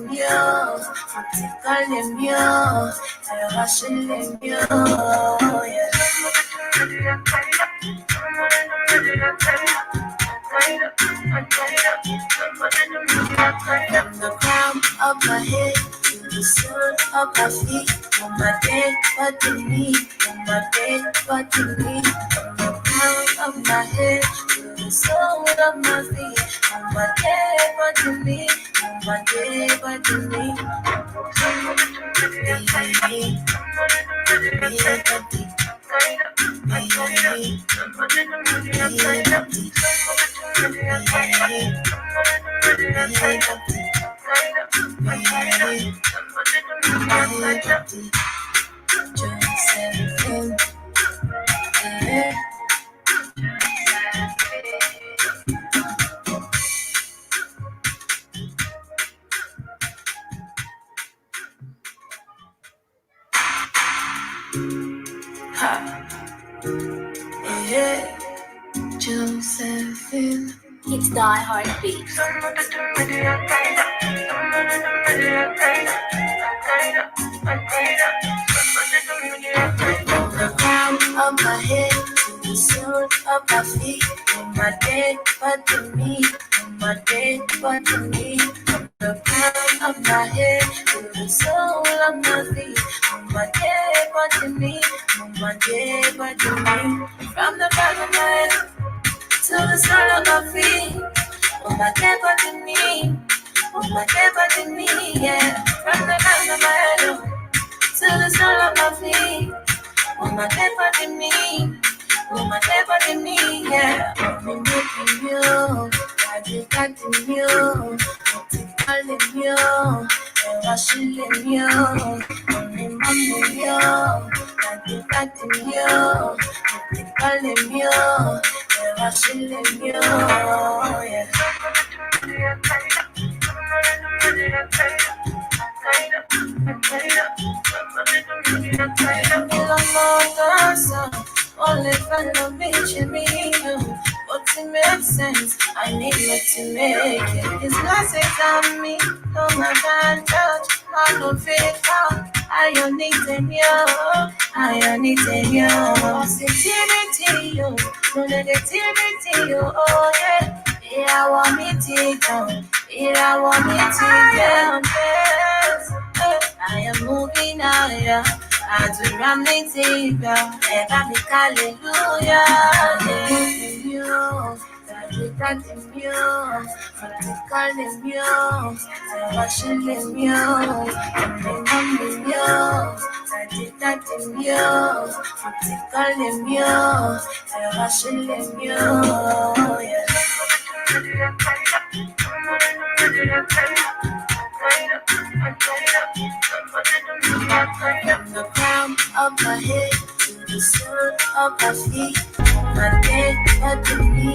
mio, verticale mio, rascelle mio, From the crown of my head to the sole of my feet, on my bed, what you need, on my bed, what you need. From the crown of my head to the sole of my feet, on my bed, what you need, on my bed, what you need. Josephine. It's Die Heartbeat. From the crown of my head to the sole of my feet, on my dead body me, on my dead body me. From the crown of my head to the sole of my feet, on my dead body me, on my dead body me. From the back of my head to the sole of my feet, on my dead body me, on my dead body me, yeah. From the back of my head to the sole of my feet, on my dead body me, on my dead body me, yeah. I'm making you, I just got to you, I'm calling you, and I'm shilling you, I'm in my you, I just got to you, I'm calling you, and I'm shilling you, yeah. Only friend of me, but to make sense, I need you to make it. His blessings on me, no man can touch, I don't feel out. I need you, positivity, you, no negativity, you, oh yeah. I want me to down, I want me to down, yes. I am moving now, yeah. I do ram the table, and I'm hallelujah. You, that is you, but we call him you, I worship him you, and him you, that is you, but we call him you, I worship him you, yeah. From the crown of my head to the sole of my feet, my dead body me.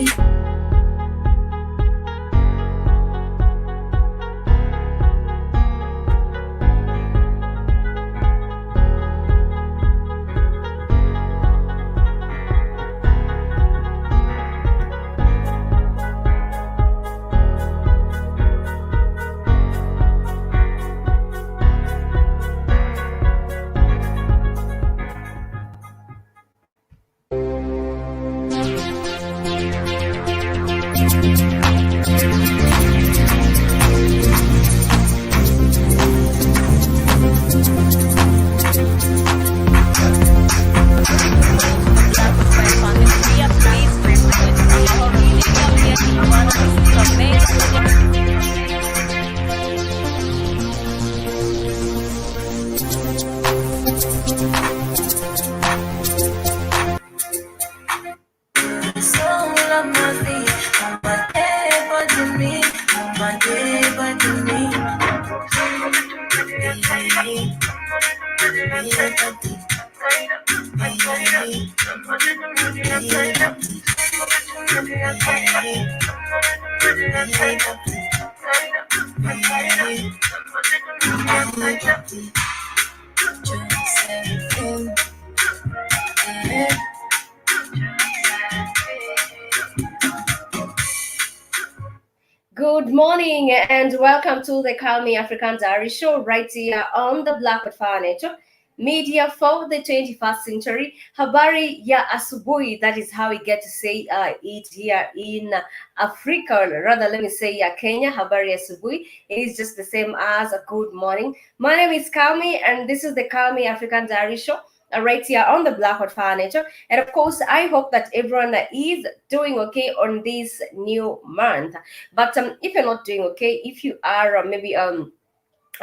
Good morning and welcome to the Calmie African Diary Show right here on the Blackwood Furniture Media for the 21st century. Habari ya asubuhi, that is how we get to say it here in Africa, or rather let me say Kenya. Habari ya asubuhi, it is just the same as a good morning. My name is Calmie and this is the Calmie African Diary Show right here on the Blackwood Furniture. And of course, I hope that everyone is doing okay on this new month. But if you're not doing okay, if you are maybe are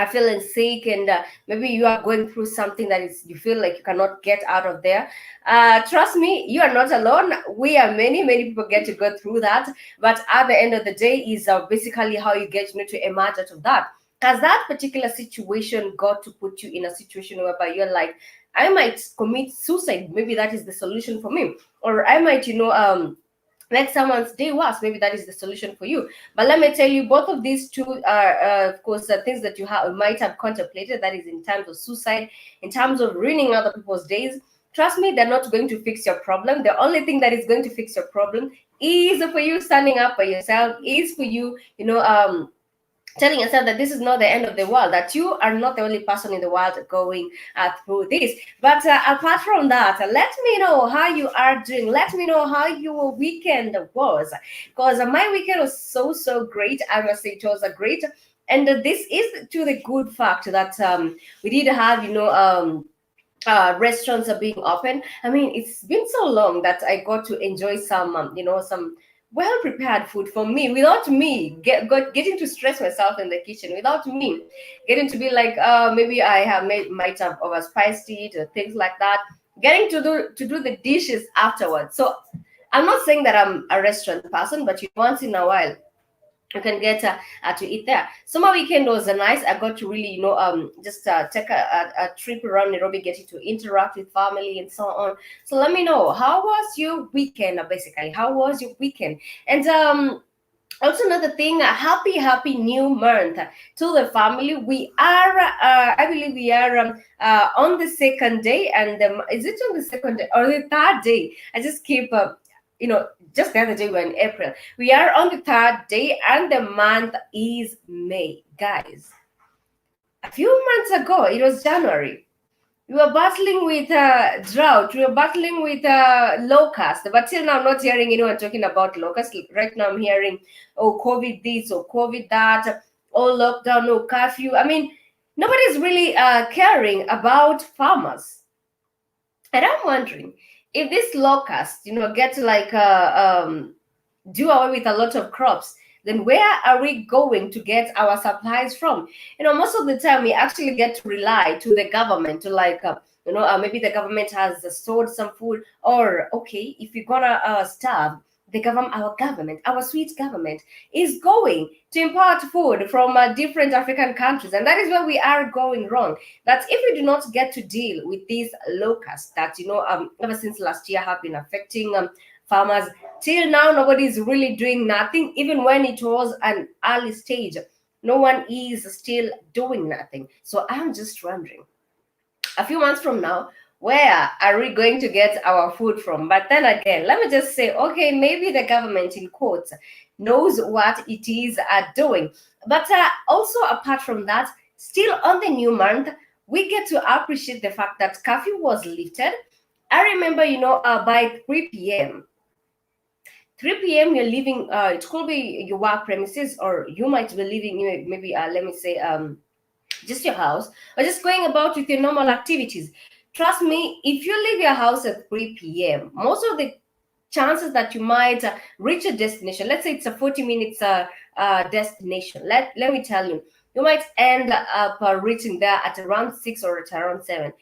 feeling sick and maybe you are going through something that is you feel like you cannot get out of there, trust me, you are not alone. We are many people get to go through that, but at the end of the day is basically how you get to emerge out of that. Has that particular situation got to put you in a situation whereby you're like, I might commit suicide, maybe that is the solution for me, or I might make someone's day worse, maybe that is the solution for you. But let me tell you, both of these two are of course things that you might have contemplated, that is in terms of suicide, in terms of ruining other people's days. Trust me, they're not going to fix your problem. The only thing that is going to fix your problem is for you standing up for yourself, is for you, telling yourself that this is not the end of the world, that you are not the only person in the world going through this. But apart from that, let me know how you are doing. Let me know how your weekend was, because my weekend was so great. I must say it was a great. And this is to the good fact that we did have, restaurants are being open. I mean, it's been so long that I got to enjoy some, some well prepared food for me, without me getting to stress myself in the kitchen, without me getting to be like, maybe I have might have overspiced it or things like that. Getting to do the dishes afterwards. So I'm not saying that I'm a restaurant person, but once in a while you can get to eat there. Summer weekend was nice. I got to really, just take a trip around Nairobi, getting to interact with family and so on. So let me know, how was your weekend? Basically, how was your weekend? And also another thing, happy new month to the family. We are, I believe we are on the second day, and is it on the second day or the third day? I just keep just the other day we we're in April. We are on the third day, and the month is May, guys. A few months ago, it was January. We were battling with drought. We were battling with locust. But till now, I'm not hearing anyone talking about locust. Right now, I'm hearing, oh, COVID this or COVID that, oh, lockdown, no curfew. I mean, nobody's really caring about farmers. And I'm wondering if this locust, get like do away with a lot of crops, then where are we going to get our supplies from? Most of the time we actually get to rely to the government to like, maybe the government has stored some food, or okay, if we're gonna starve, our sweet government is going to import food from different African countries, and that is where we are going wrong. That if we do not get to deal with these locusts that ever since last year have been affecting farmers, till now nobody is really doing nothing. Even when it was an early stage, no one is still doing nothing. So I'm just wondering, a few months from now, where are we going to get our food from? But then again, let me just say, okay, maybe the government, in quotes, knows what it is doing. But also, apart from that, still on the new month, we get to appreciate the fact that curfew was lifted. I remember, by 3 p.m., 3 p.m. you're leaving, it could be your work premises, or you might be leaving, maybe, let me say, just your house, or just going about with your normal activities. Trust me, if you leave your house at 3 p.m., most of the chances that you might reach a destination, let's say it's a 40 minutes destination, let me tell you, you might end up reaching there at around 6 or at around 7,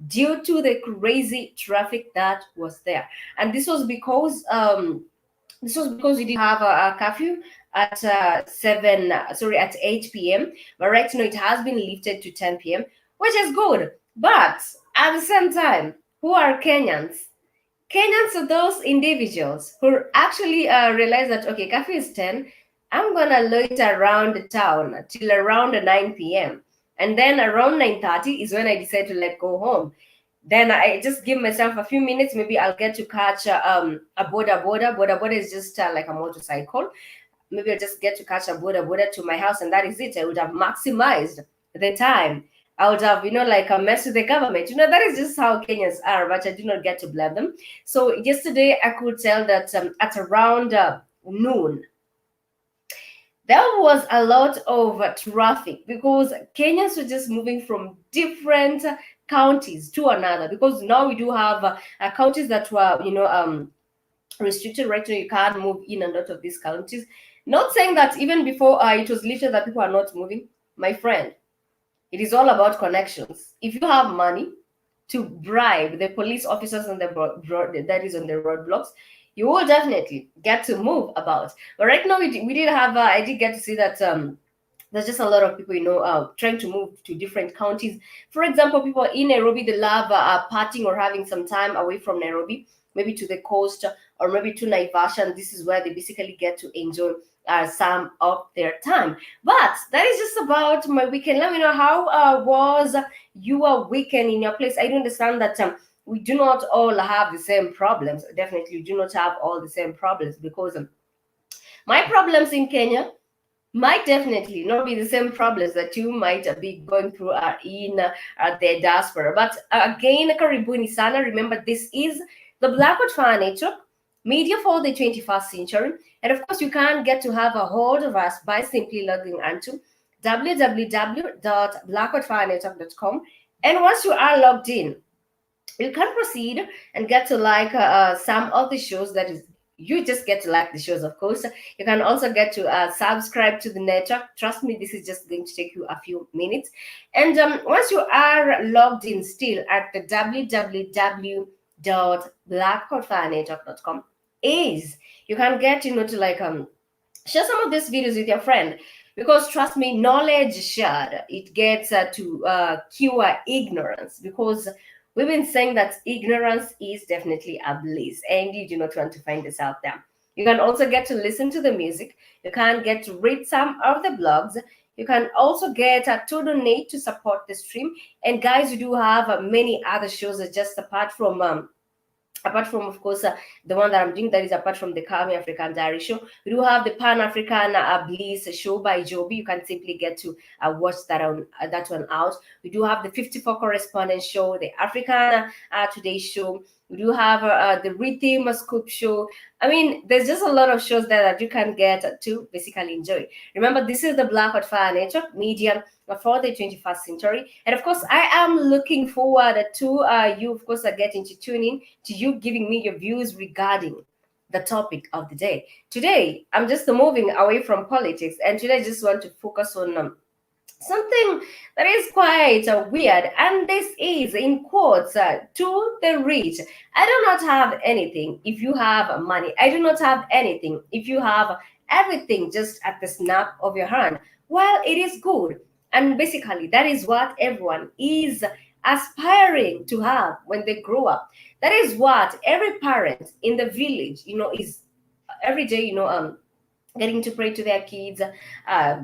due to the crazy traffic that was there. And this was because we did have a curfew at 8 p.m. But right now it has been lifted to 10 p.m., which is good. But at the same time, who are Kenyans? Kenyans are those individuals who actually realize that, okay, curfew is 10. I'm gonna loiter around the town till around 9 p.m. And then around 9:30 is when I decide to go home. Then I just give myself a few minutes. Maybe I'll get to catch a boda boda. Boda boda is just like a motorcycle. maybe I'll just get to catch a boda to my house, and that is it. I would have maximized the time. I would have, like a mess with the government. That is just how Kenyans are, but I do not get to blame them. So yesterday, I could tell that at around noon, there was a lot of traffic because Kenyans were just moving from different counties to another. Because now we do have counties that were, restricted right now. You can't move in and out of these counties. Not saying that even before it was lifted that people are not moving. My friend, it is all about connections. If you have money to bribe the police officers on the that is on the roadblocks, you will definitely get to move about. But right now, we did have. I did get to see that there's just a lot of people, trying to move to different counties. For example, people in Nairobi, they love partying or having some time away from Nairobi, maybe to the coast or maybe to Naivasha, and this is where they basically get to enjoy some of their time. But that is just about my weekend. Let me know how was your weekend in your place. I do understand that we do not all have the same problems. Definitely, we do not have all the same problems because my problems in Kenya might definitely not be the same problems that you might be going through in the diaspora. But again, karibuni sana. Remember, this is the Blackwood Fire Network, media for the 21st century. And of course, you can get to have a hold of us by simply logging onto www.blackwoodfirenetwork.com. And once you are logged in, you can proceed and get to like some of the shows. That is, you just get to like the shows, of course. You can also get to subscribe to the network. Trust me, this is just going to take you a few minutes. And once you are logged in still at the www.blackcodefirenetwork.com, is you can get to like share some of these videos with your friend, because trust me, knowledge shared, it gets to cure ignorance, because we've been saying that ignorance is definitely a bliss, and you do not want to find this out there. You can also get to listen to the music. You can get to read some of the blogs. You can also get to donate to support the stream. And guys, we do have many other shows just apart from, of course, the one that I'm doing, that is apart from the Calmie African Diary show. We do have the Pan African Bliss show by Joby. You can simply get to watch that one out. We do have the 54 correspondent show, the African Today show. We do have the Rhythm Scoop show. I mean, there's just a lot of shows there that you can get to basically enjoy. Remember, this is the Blackwood Fire Network, media for the 21st century. And of course, I am looking forward to you, of course, getting to tune in, to you giving me your views regarding the topic of the day. Today, I'm just moving away from politics, and today I just want to focus on something that is quite weird, and this is in quotes to the rich. I do not have anything if you have money. I do not have anything if you have everything just at the snap of your hand. Well, it is good, and basically that is what everyone is aspiring to have when they grow up. That is what every parent in the village, is every day, getting to pray to their kids,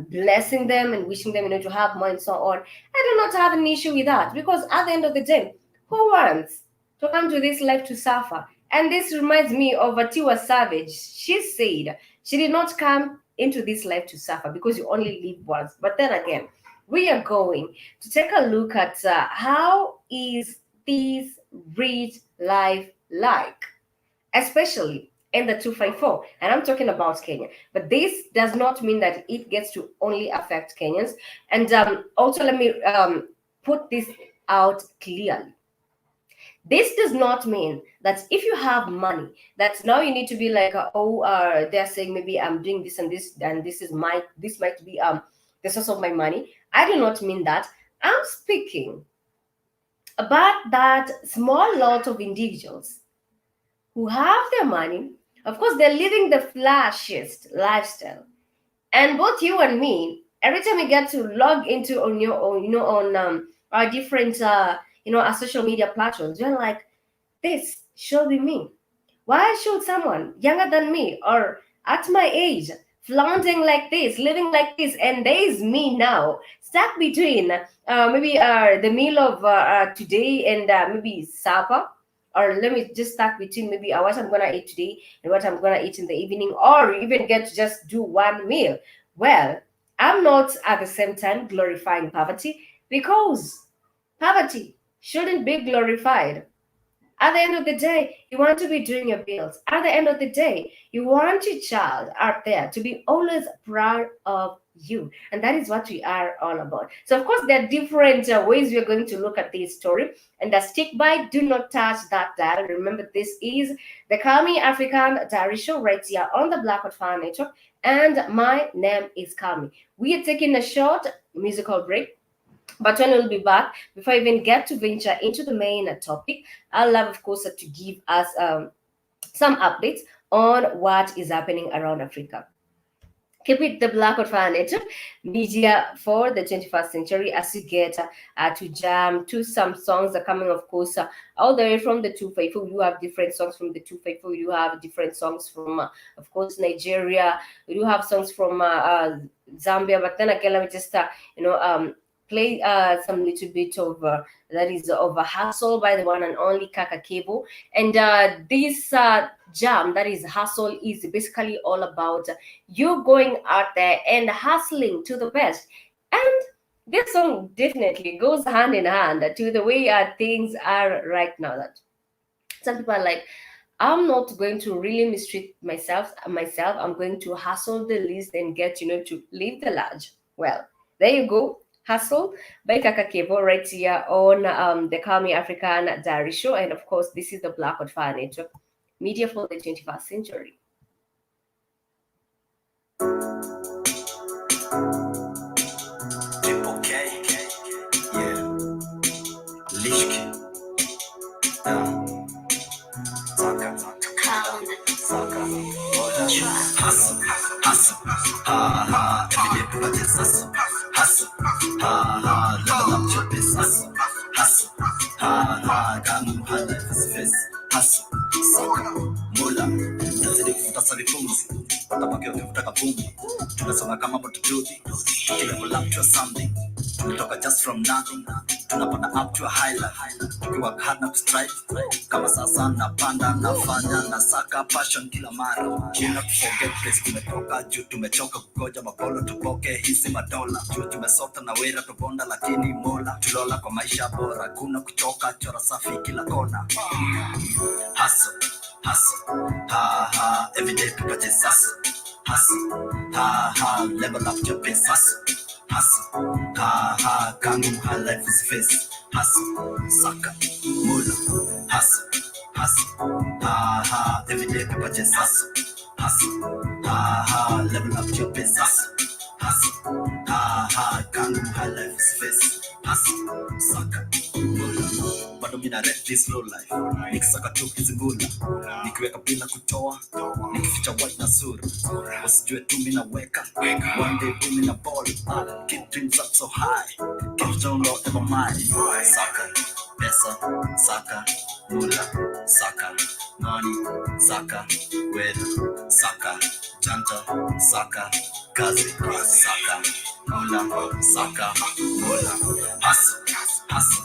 blessing them and wishing them, to have more and so on. I do not have an issue with that, because at the end of the day, who wants to come to this life to suffer? And this reminds me of a Tiwa Savage. She said she did not come into this life to suffer, because you only live once. But then again, we are going to take a look at how is this rich life like, especially in the 254. And I'm talking about Kenya. But this does not mean that it gets to only affect Kenyans. And also, let me put this out clearly. This does not mean that if you have money, that now you need to be like, they're saying maybe I'm doing this and this might be the source of my money. I do not mean that. I'm speaking about that small lot of individuals who have their money. Of course, they're living the flashiest lifestyle. And both you and me, every time we get to log into on your own, on our different, our social media platforms, we're like, this should be me. Why should someone younger than me or at my age flaunting like this, living like this, and there is me now stuck between maybe the meal of today and maybe supper, or let me just start between maybe what I'm gonna eat today and what I'm gonna eat in the evening, or even get to just do one meal. Well, I'm not at the same time glorifying poverty, because poverty shouldn't be glorified. At the end of the day, you want to be doing your bills. At the end of the day, you want your child out there to be always proud of you. And that is what we are all about. So, of course, there are different ways we are going to look at this story. And stick by, do not touch that dial. Remember, this is the Calmie African Diary Show right here on the Blackwood Fire Network. And my name is Calmie. We are taking a short musical break. But when we'll be back, before I even get to venture into the main topic, I'll love, of course, to give us some updates on what is happening around Africa. Keep it the Black Hot Fire Network, media for the 21st century, as you get to jam to some songs that are coming, of course, all the way from the 254. We do have different songs from the 254. We do have different songs from, of course, Nigeria. We do have songs from Zambia. But then again, let me just, play some little bit of that is of a hustle by the one and only Kaka Kebo. And this jam, that is hustle, is basically all about you going out there and hustling to the best. And this song definitely goes hand in hand to the way things are right now. That some people are like, I'm not going to really mistreat myself. I'm going to hustle the least and get, to live the large. Well, there you go. Hustle by Kaka Kevo right here on the Calmie African Diary Show. And of course, this is the Black Hot Fire Network, media for the 21st century. Triple K, yeah, Lishki, Saka, Saka, hustle, hustle, ha ha, every day people just hustle, ha ha, level up your business, hustle, ha ha, kamu hala face, hustle, Saka, mula, nazidi kufuta sari pumzi, watabaki wakivuta kabumbi, tunasonga kama botujudi, tukilevel up to a something. Tumetoka just from nothing, tunapanda up to a highlight. Tukiwa hard na kustrike, kama sasa napanda nafanya na saka passion kila mara. Kina forget place tumetoka, juu tumechoka kugoja mapolo tupoke hizi madola. Juu tumesota na wera tubonda lakini mola. Tulola kwa maisha bora, kuna kuchoka chora safi kila kona. Hustle, hustle, ha ha, everyday people just hustle. Hustle, ha ha, level up your pace, hustle. Hustle, ha ha, kangu ha life is face. Hustle, saka, mula. Hustle, hustle, ha ha, everyday people just hustle. Hustle, ha ha, level up your pace. Hustle, hustle, ha ha, kangu ha life is face. Hustle, saka, mula. Bado mina rap this slow life, nikisaka tu hizi ngula, nikiweka bila kutoa, nikificha white na sura, wasijue tu mina weka, one day boom in a ball, keep dreams up so high, keep don't know ever mind, saka, pesa, saka, mula, saka, money, saka, weather, saka, janta, saka, kazi, saka, mula, saka, mula, hustle. Hustle,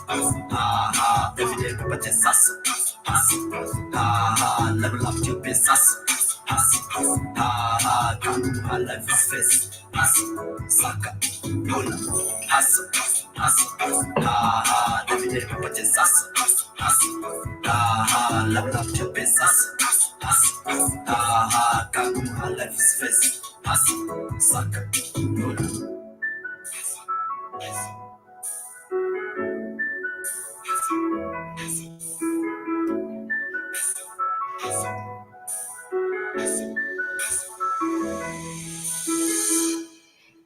ha ha, every day people just hustle, hustle, ha ha, level up your pace, hustle, hustle, ha ha, can't do my life is face, hustle, saka, mula, hustle, hustle, ha ha, every day people just hustle, hustle, ha ha, level up your pace, hustle, hustle, ha ha, can't do my life is face, hustle, saka, mula.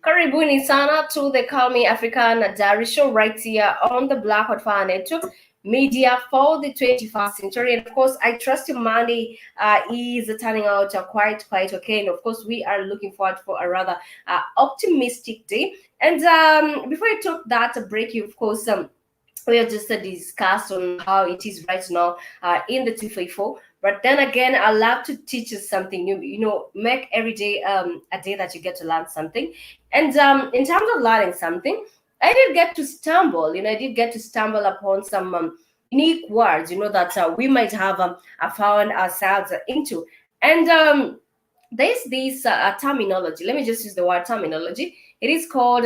Karibuni sana to the Calmie African Diary Show right here on the Black Hot Fire Network, media for the 21st century. And of course, I trust your Monday is turning out quite okay. And of course, we are looking forward for a rather optimistic day. And before I took that break, you of course we have just discussed on how it is right now in the 254. But then again, I love to teach you something new. Make every day a day that you get to learn something. And in terms of learning something, I did get to stumble. I did get to stumble upon some unique words, that we might have found ourselves into. And there's this terminology. Let me just use the word terminology. It is called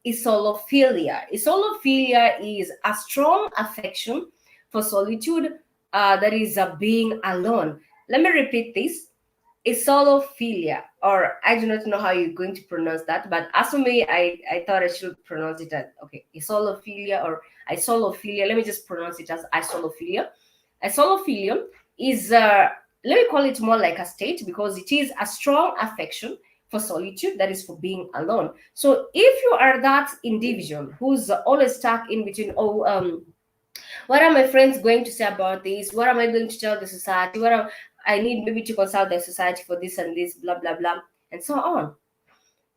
isolophilia. Isolophilia is a strong affection for solitude, that is being alone. Let me repeat this: isolophilia, or I do not know how you're going to pronounce that, but as for me, I thought I should pronounce it as, okay, isolophilia or isolophilia. Let me just pronounce it as isolophilia. Isolophilia is, let me call it more like a state, because it is a strong affection for solitude, that is for being alone. So if you are that individual who's always stuck in between, oh, what are my friends going to say about this? What am I going to tell the society? I need maybe to consult the society for this and this, blah blah blah, and so on.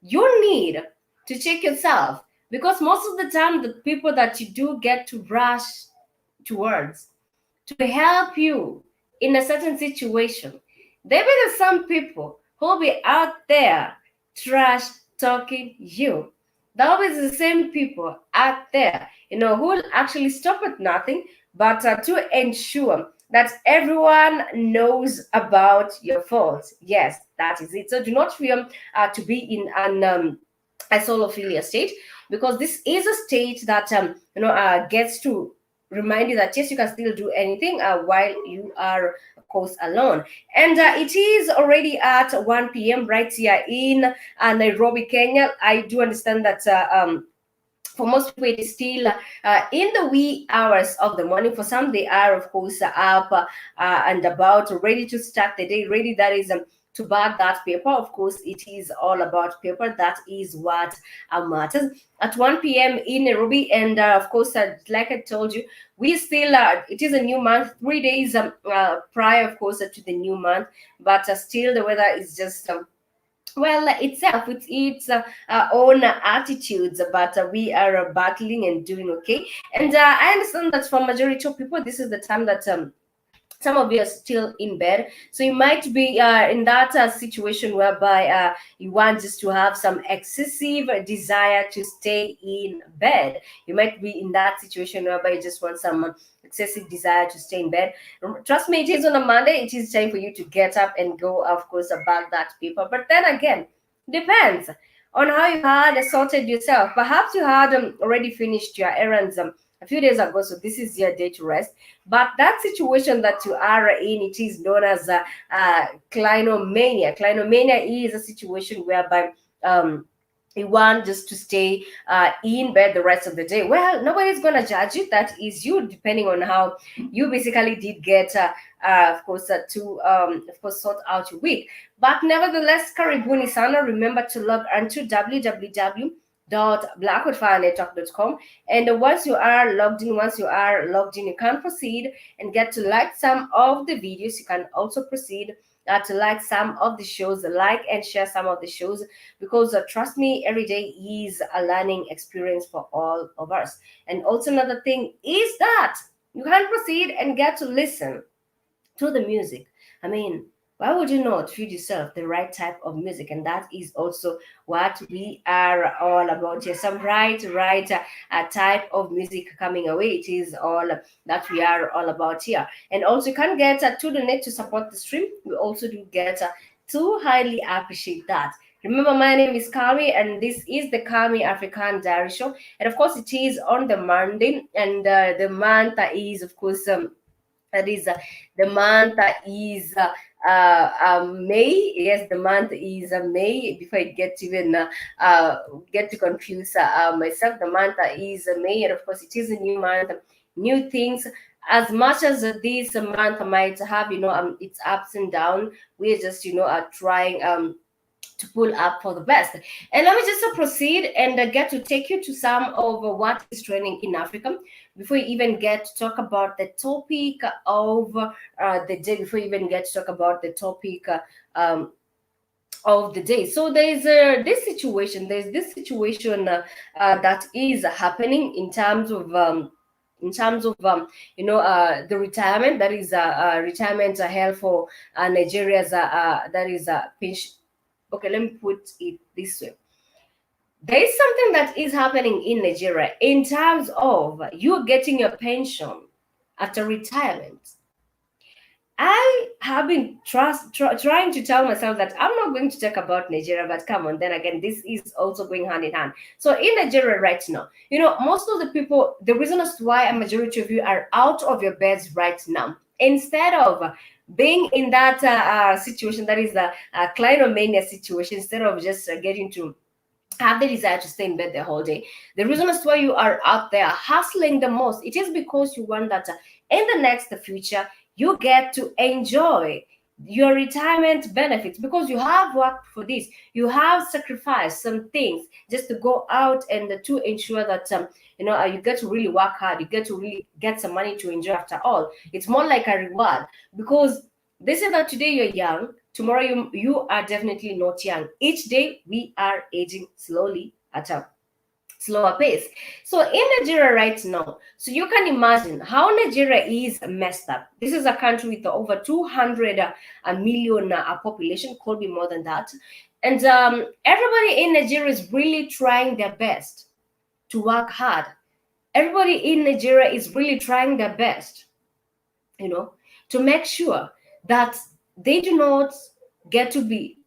You need to check yourself, because most of the time the people that you do get to rush towards to help you in a certain situation, there will be some people who will be out there trash talking you. There will be the same people out there, who will actually stop at nothing but to ensure that everyone knows about your faults. Yes, that is it. So do not fear to be in an isolophilia state, because this is a state that gets to remind you that yes, you can still do anything while you are, of course, alone. And it is already at 1 p.m. right here in Nairobi, Kenya. I do understand that for most people it is still in the wee hours of the morning. For some, they are, of course, up and about, ready to start the day, ready, that is, to bag that paper. Of course, it is all about paper. That is what matters. At 1 p.m. in Nairobi, and of course, like I told you, we still, it is a new month, 3 days prior, of course, to the new month, but still the weather is just well itself with its own attitudes, but we are battling and doing okay. And I understand that for majority of people, this is the time that some of you are still in bed, so you might be in that situation whereby you want just to have some excessive desire to stay in bed. You might be in that situation whereby you just want some excessive desire to stay in bed. Trust me, it is on a Monday, it is time for you to get up and go, of course, about that paper. But then again, depends on how you had sorted yourself. Perhaps you had already finished your errands a few days ago, so this is your day to rest. But that situation that you are in, it is known as clinomania. Clinomania is a situation whereby you want just to stay in bed the rest of the day. Well, nobody's gonna judge you. That is you, depending on how you basically did get, of course, to of course, sort out your week. But nevertheless, karibuni sana. Remember to log on to www.blackwoodfirenetwork.com, and once you are logged in, you can proceed and get to like some of the videos. You can also proceed to like some of the shows, like and share some of the shows, because trust me, every day is a learning experience for all of us. And also another thing is that you can proceed and get to listen to the music. I mean, why would you not feed yourself the right type of music? And that is also what we are all about here. Some right type of music coming away. It is all that we are all about here. And also, you can get to donate to support the stream. We also do get to highly appreciate that. Remember, my name is Calmie, and this is the Calmie African Diary Show. And of course, it is on the Monday, and the month is, of course, that is the month is May. Yes, the month is May. Before I get to even get to confuse myself, the month is May, and of course, it is a new month, new things. As much as this month might have, its ups and downs, we're just, trying to pull up for the best. And let me just proceed and get to take you to some of what is trending in Africa before you even get to talk about the topic of the day, before you even get to talk about the topic of the day. So there's this situation that is happening in terms of the retirement, that is retirement held for Nigeria's that is pension. Okay, let me put it this way. There is something that is happening in Nigeria in terms of you getting your pension after retirement. I have been trying to tell myself that I'm not going to talk about Nigeria, but come on, then again, this is also going hand in hand. So in Nigeria right now, most of the people, the reason as to why a majority of you are out of your beds right now, instead of being in that situation, that is the clinomania situation, instead of just getting to have the desire to stay in bed the whole day. The reason as to why you are out there hustling the most, it is because you want that in the next future you get to enjoy your retirement benefits, because you have worked for this, you have sacrificed some things just to go out and to ensure that you get to really work hard, you get to really get some money to enjoy. After all, it's more like a reward, because they say that today you're young, tomorrow you are definitely not young. Each day we are aging slowly at a slower pace. So in Nigeria right now, so you can imagine how Nigeria is messed up. This is a country with over 200 million population, could be more than that. And everybody in Nigeria is really trying their best to work hard. Everybody in Nigeria is really trying their best, to make sure that they do not get to be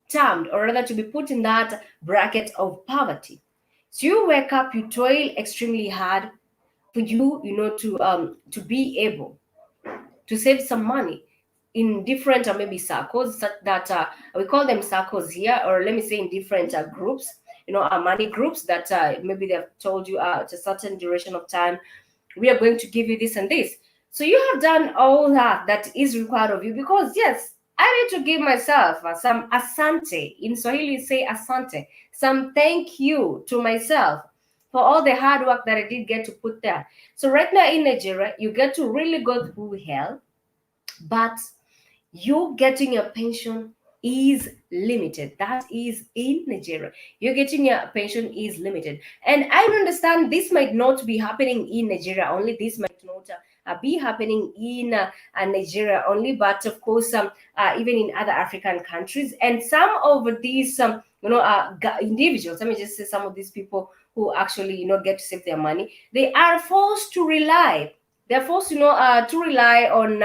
termed, or rather to be put in that bracket of poverty. So you wake up, you toil extremely hard for to be able to save some money in different maybe circles that we call them circles here, or let me say in different groups, money groups that maybe they've told you at a certain duration of time, we are going to give you this and this. So you have done all that is required of you, because yes, I need to give myself some asante. In Swahili, you say asante, some thank you to myself for all the hard work that I did get to put there. So right now in Nigeria, you get to really go through hell, but you getting your pension is limited. That is in Nigeria. You're getting your pension is limited. And I understand this might not be happening in Nigeria only. This might not be happening in Nigeria only, but of course, even in other African countries. And some of these, individuals, let me just say some of these people who actually, get to save their money, they are forced to rely. They're forced, to rely on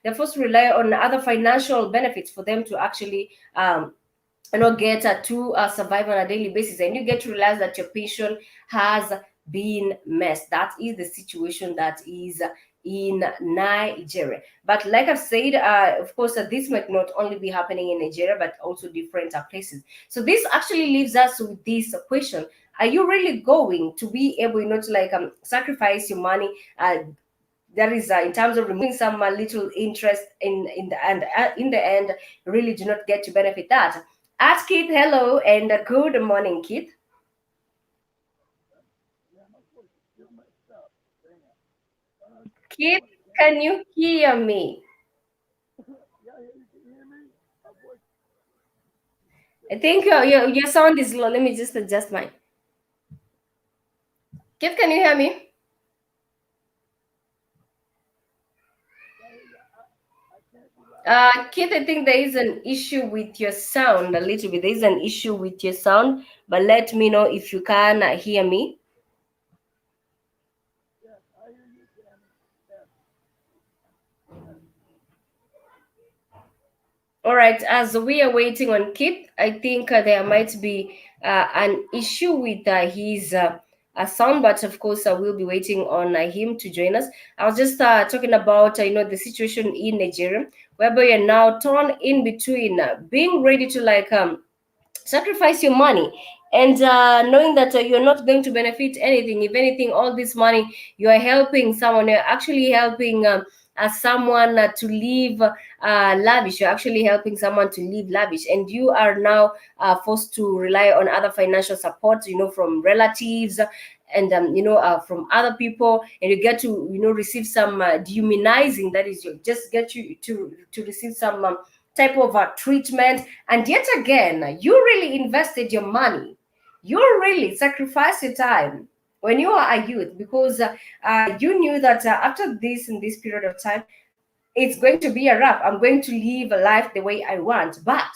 they're forced to rely on other financial benefits for them to actually get to survive on a daily basis. And you get to realize that your pension has been messed. That is the situation that is in Nigeria. But like I've said, of course, this might not only be happening in Nigeria, but also different places. So this actually leaves us with this question: are you really going to be able, to sacrifice your money? That is in terms of removing some little interest in the and in the end, really do not get to benefit that. Ask Keith, hello and good morning, Keith. Keith, can you hear me? I think your sound is low. Let me just adjust mine. Keith, can you hear me? Keith, I think there is an issue with your sound a little bit. There is an issue with your sound, but let me know if you can hear me. All right, as we are waiting on Kip, I think there might be an issue with his sound, but of course, we'll be waiting on him to join us. I was just talking about, the situation in Nigeria, whereby you're now torn in between being ready to sacrifice your money and knowing that you're not going to benefit anything. If anything, all this money you are helping someone, you're actually helping someone to live lavish. You're actually helping someone to live lavish, and you are now forced to rely on other financial support, from relatives and from other people, and you get to receive some dehumanizing, that is, you just get you to receive some type of treatment. And yet again, you really invested your money, you really sacrificed your time when you are a youth, because you knew that after this, in this period of time, it's going to be a wrap. I'm going to live a life the way I want. But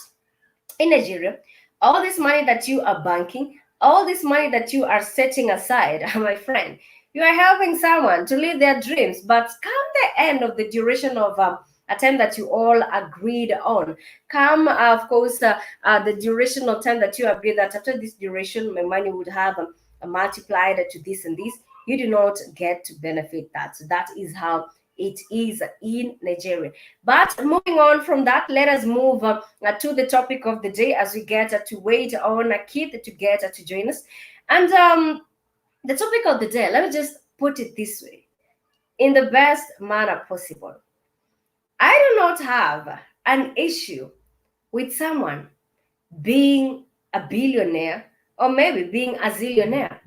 in Nigeria, all this money that you are banking, all this money that you are setting aside, my friend, You are helping someone to live their dreams, but come the end of the duration of a time that you all agreed on, come of course the duration of time that you agreed that after this duration my money would have multiplied to this and this, you do not get to benefit that. So that is how it is in Nigeria. But moving on from that, let us move to the topic of the day as we get to wait on Keith to get to join us. And the topic of the day, let me just put it this way, in the best manner possible. I do not have an issue with someone being a billionaire or maybe being a zillionaire,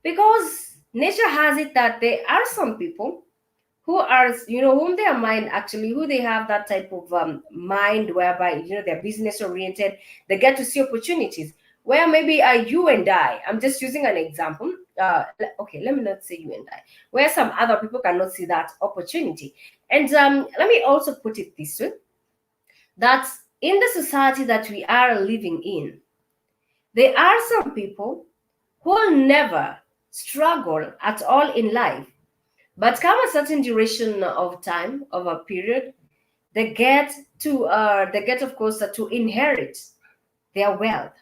because nature has it that there are some people who are, whom their mind actually, who they have that type of mind whereby they're business oriented. They get to see opportunities where maybe you and I'm just using an example, okay, let me not say you and I, where some other people cannot see that opportunity. And let me also put it this way, that in the society that we are living in, there are some people who will never struggle at all in life, but come a certain duration of time, of a period, they get of course to inherit their wealth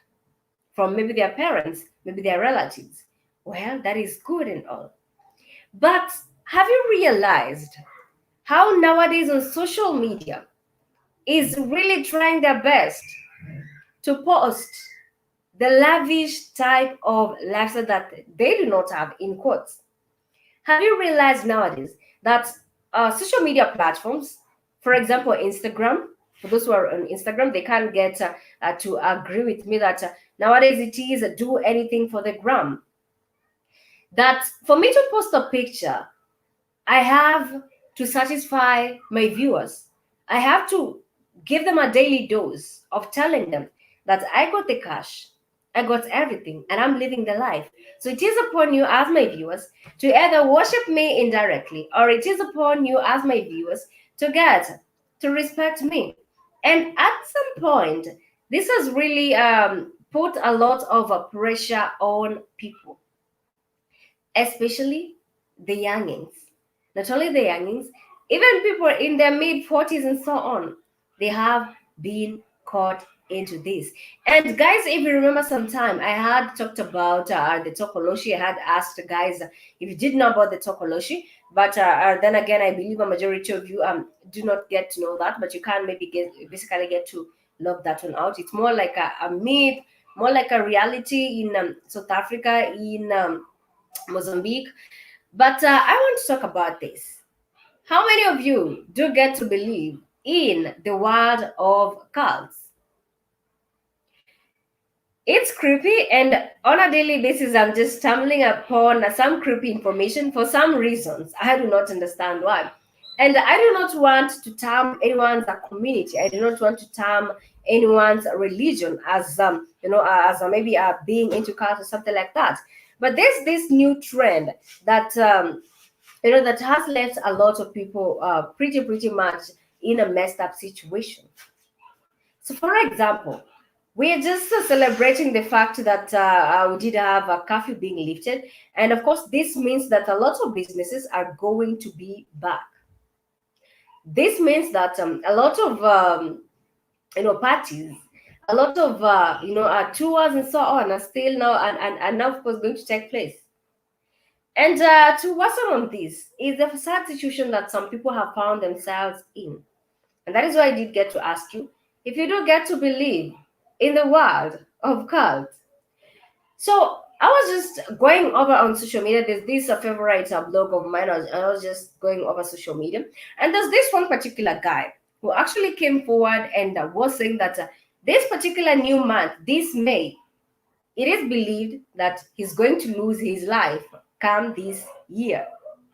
from maybe their parents, maybe their relatives. Well, that is good and all. But have you realized how nowadays on social media is really trying their best to post the lavish type of lifestyle that they do not have, in quotes? Have you realized nowadays that social media platforms, for example, Instagram, for those who are on Instagram, they can't get to agree with me that nowadays it is do anything for the gram. That for me to post a picture, I have to satisfy my viewers. I have to give them a daily dose of telling them that I got the cash, I got everything, and I'm living the life. So it is upon you as my viewers to either worship me indirectly, or it is upon you as my viewers to get to respect me. And at some point, this has really put a lot of pressure on people, especially the youngings. Not only the youngings, even people in their mid 40s and so on, they have been caught into this. And guys, if you remember some time, I had talked about the Tokoloshi. I had asked guys if you did know about the Tokoloshi, but then again, I believe a majority of you do not get to know that, but you can maybe basically get to love that one out. It's more like a myth, more like a reality in South Africa, in Mozambique. But I want to talk about this. How many of you do get to believe in the world of cults? It's creepy, and on a daily basis, I'm just stumbling upon some creepy information for some reasons. I do not understand why. And I do not want to term anyone's community. I do not want to term anyone's religion as as maybe being into cult or something like that. But there's this new trend that that has left a lot of people pretty much in a messed up situation. So, for example, we're just celebrating the fact that we did have a curfew being lifted, and of course, this means that a lot of businesses are going to be back. This means that a lot of parties, a lot of tours and so on are still now and now of course going to take place. And to worsen on this is the sad situation that some people have found themselves in. And that is why I did get to ask you if you do get to believe in the world of cults. So I was just going over on social media. There's this favorite blog of mine. I was just going over social media. And there's this one particular guy who actually came forward and was saying that this particular new month, this May, it is believed that he's going to lose his life come this year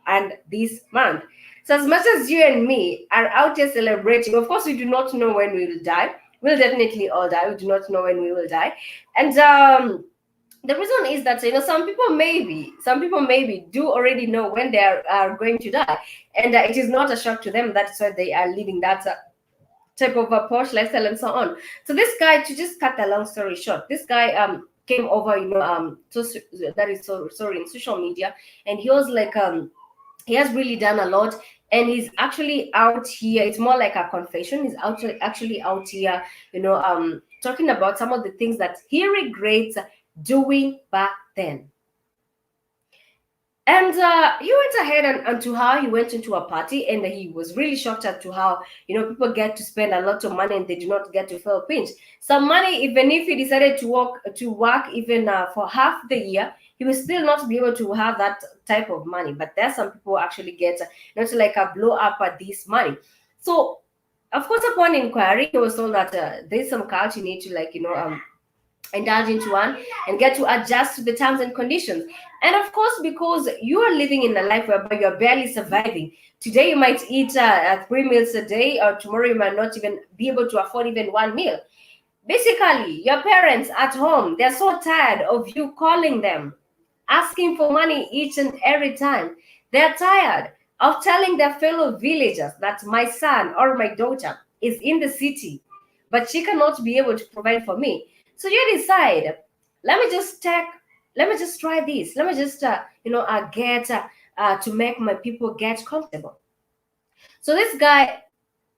and this month. So as much as you and me are out here celebrating, of course, we do not know when we will die. We'll definitely all die. We do not know when we will die. And the reason is that some people maybe do already know when they are going to die, and it is not a shock to them. That's why they are living that type of a posh lifestyle and so on. So this guy, to just cut the long story short, this guy came over, so that is so sorry, in social media, and he was like, he has really done a lot, and he's actually out here. It's more like a confession. He's actually out here, talking about some of the things that he regrets doing back then. And he went ahead and to how he went into a party, and he was really shocked at to how, people get to spend a lot of money and they do not get to feel pinch. Some money, even if he decided to work even for half the year, he will still not be able to have that type of money. But there's some people actually get, to like a blow up at this money. So of course, upon inquiry, he was told that there's some culture you need to, like, indulge into one and get to adjust to the terms and conditions. And of course, because you are living in a life whereby you're barely surviving, today you might eat 3 meals a day, or tomorrow you might not even be able to afford even one meal. Basically, your parents at home, they're so tired of you calling them, asking for money each and every time. They're tired of telling their fellow villagers that my son or my daughter is in the city, but she cannot be able to provide for me. So you decide, let me just take, let me just try this. Let me just, get to make my people get comfortable. So this guy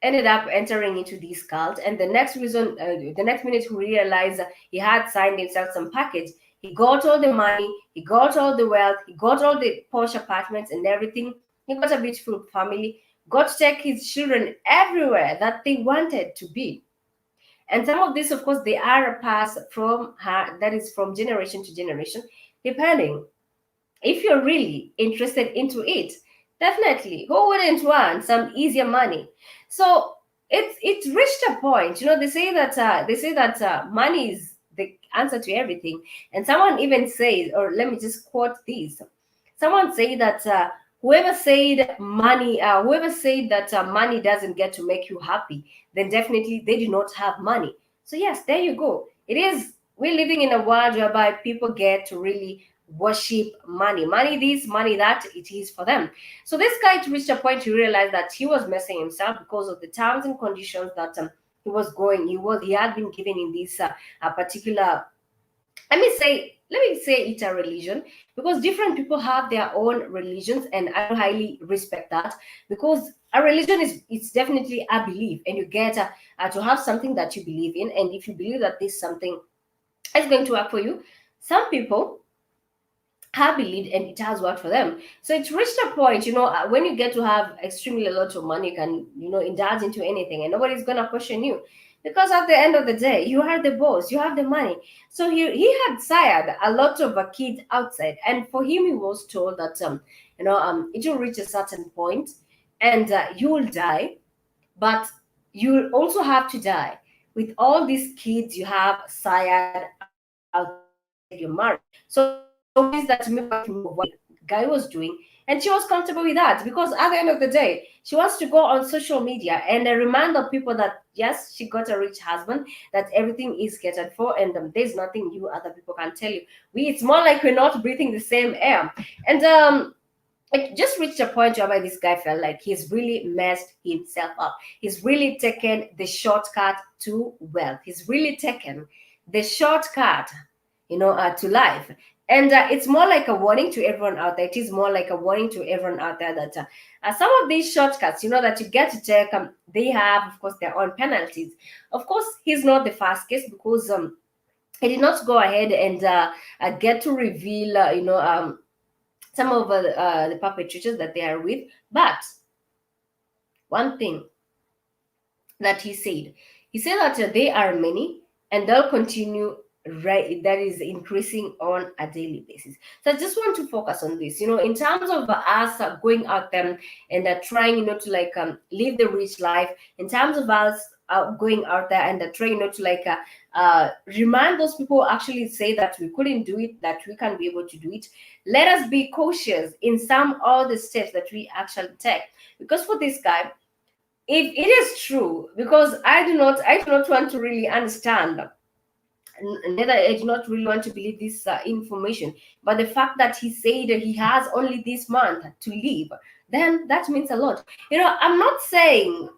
ended up entering into this cult, and the next minute he realized he had signed himself some package. He got all the money, he got all the wealth, he got all the posh apartments and everything. He got a beautiful family, got to take his children everywhere that they wanted to be. And some of this, of course, they are passed from her, that is from generation to generation, depending. If you're really interested into it, definitely, who wouldn't want some easier money? So it's reached a point. They say that money is the answer to everything. And someone even says, or let me just quote this. Someone say that whoever said that money doesn't get to make you happy, then definitely they do not have money. So yes, there you go. It is, we're living in a world whereby people get to really worship money. Money this, money that, it is for them. So this guy reached a point to realize that he was messing himself because of the terms and conditions that he had been given in this particular, let me say it's a religion, because different people have their own religions, and I highly respect that, because a religion is, it's definitely a belief, and you get to have something that you believe in, and if you believe that this something is going to work for you, some people have believed and it has worked for them. So it's reached a point, when you get to have extremely a lot of money, you can, indulge into anything and nobody's gonna question you. Because at the end of the day, you are the boss, you have the money. So he had sired a lot of kids outside, and for him, he was told that it will reach a certain point, and you will die, but you will also have to die with all these kids you have sired outside your marriage. So he realized that maybe what guy was doing, and she was comfortable with that, because at the end of the day, she wants to go on social media and remind the people that yes, she got a rich husband, that everything is catered for, and there's nothing you other people can tell you. It's more like we're not breathing the same air. And it just reached a point whereby this guy felt like he's really messed himself up. He's really taken the shortcut to wealth. He's really taken the shortcut, to life. And it's more like a warning to everyone out there. It is more like a warning to everyone out there that some of these shortcuts, that you get to take, they have, of course, their own penalties. Of course, he's not the first case, because he did not go ahead and get to reveal, some of the perpetrators that they are with. But one thing that he said that they are many, and they'll continue, right, that is increasing on a daily basis. So I just want to focus on this, in terms of us going out there and trying, to like live the rich life, in terms of us going out there and trying, to like remind those people who actually say that we couldn't do it, that we can be able to do it. Let us be cautious in some of the steps that we actually take, because for this guy, if it is true, because I do not want to really understand, neither I do not really want to believe this information, but the fact that he said that he has only this month to live, then that means a lot. I'm not saying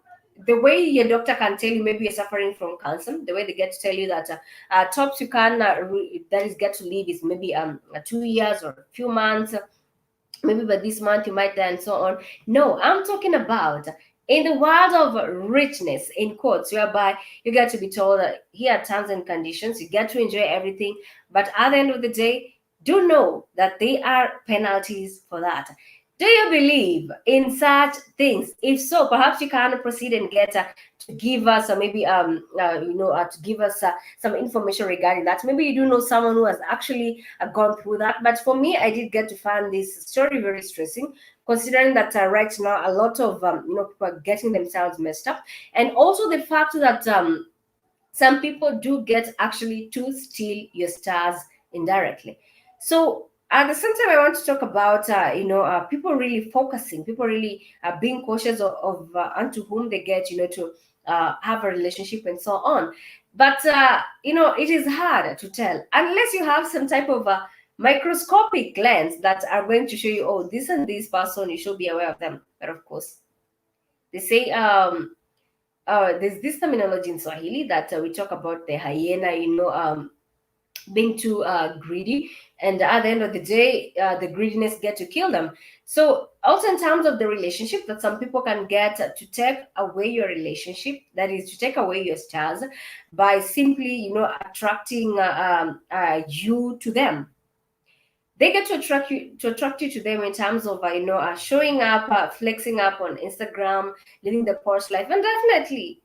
the way your doctor can tell you maybe you're suffering from cancer, the way they get to tell you that tops you can that is get to live is maybe 2 years or a few months, maybe by this month you might die and so on. No, I'm talking about in the world of richness, in quotes, whereby you get to be told that here are terms and conditions, you get to enjoy everything, but at the end of the day, do know that there are penalties for that. Do you believe in such things? If so, perhaps you can proceed and get to give us maybe to give us some information regarding that. Maybe you do know someone who has actually gone through that. But for me, I did get to find this story very stressing, considering that right now a lot of people are getting themselves messed up, and also the fact that some people do get actually to steal your stars indirectly. So at the same time, I want to talk about people really focusing, people really being cautious of unto whom they get to have a relationship and so on. But it is hard to tell unless you have some type of microscopic lens that are going to show you, oh, this and this person, you should be aware of them. But of course, they say there's this terminology in Swahili that we talk about the hyena, being too greedy, and at the end of the day, the greediness get to kill them. So also in terms of the relationship, that some people can get to take away your relationship, that is to take away your stars by simply attracting you to them. They get to attract you to them in terms of showing up, flexing up on Instagram, living the posh life, and definitely,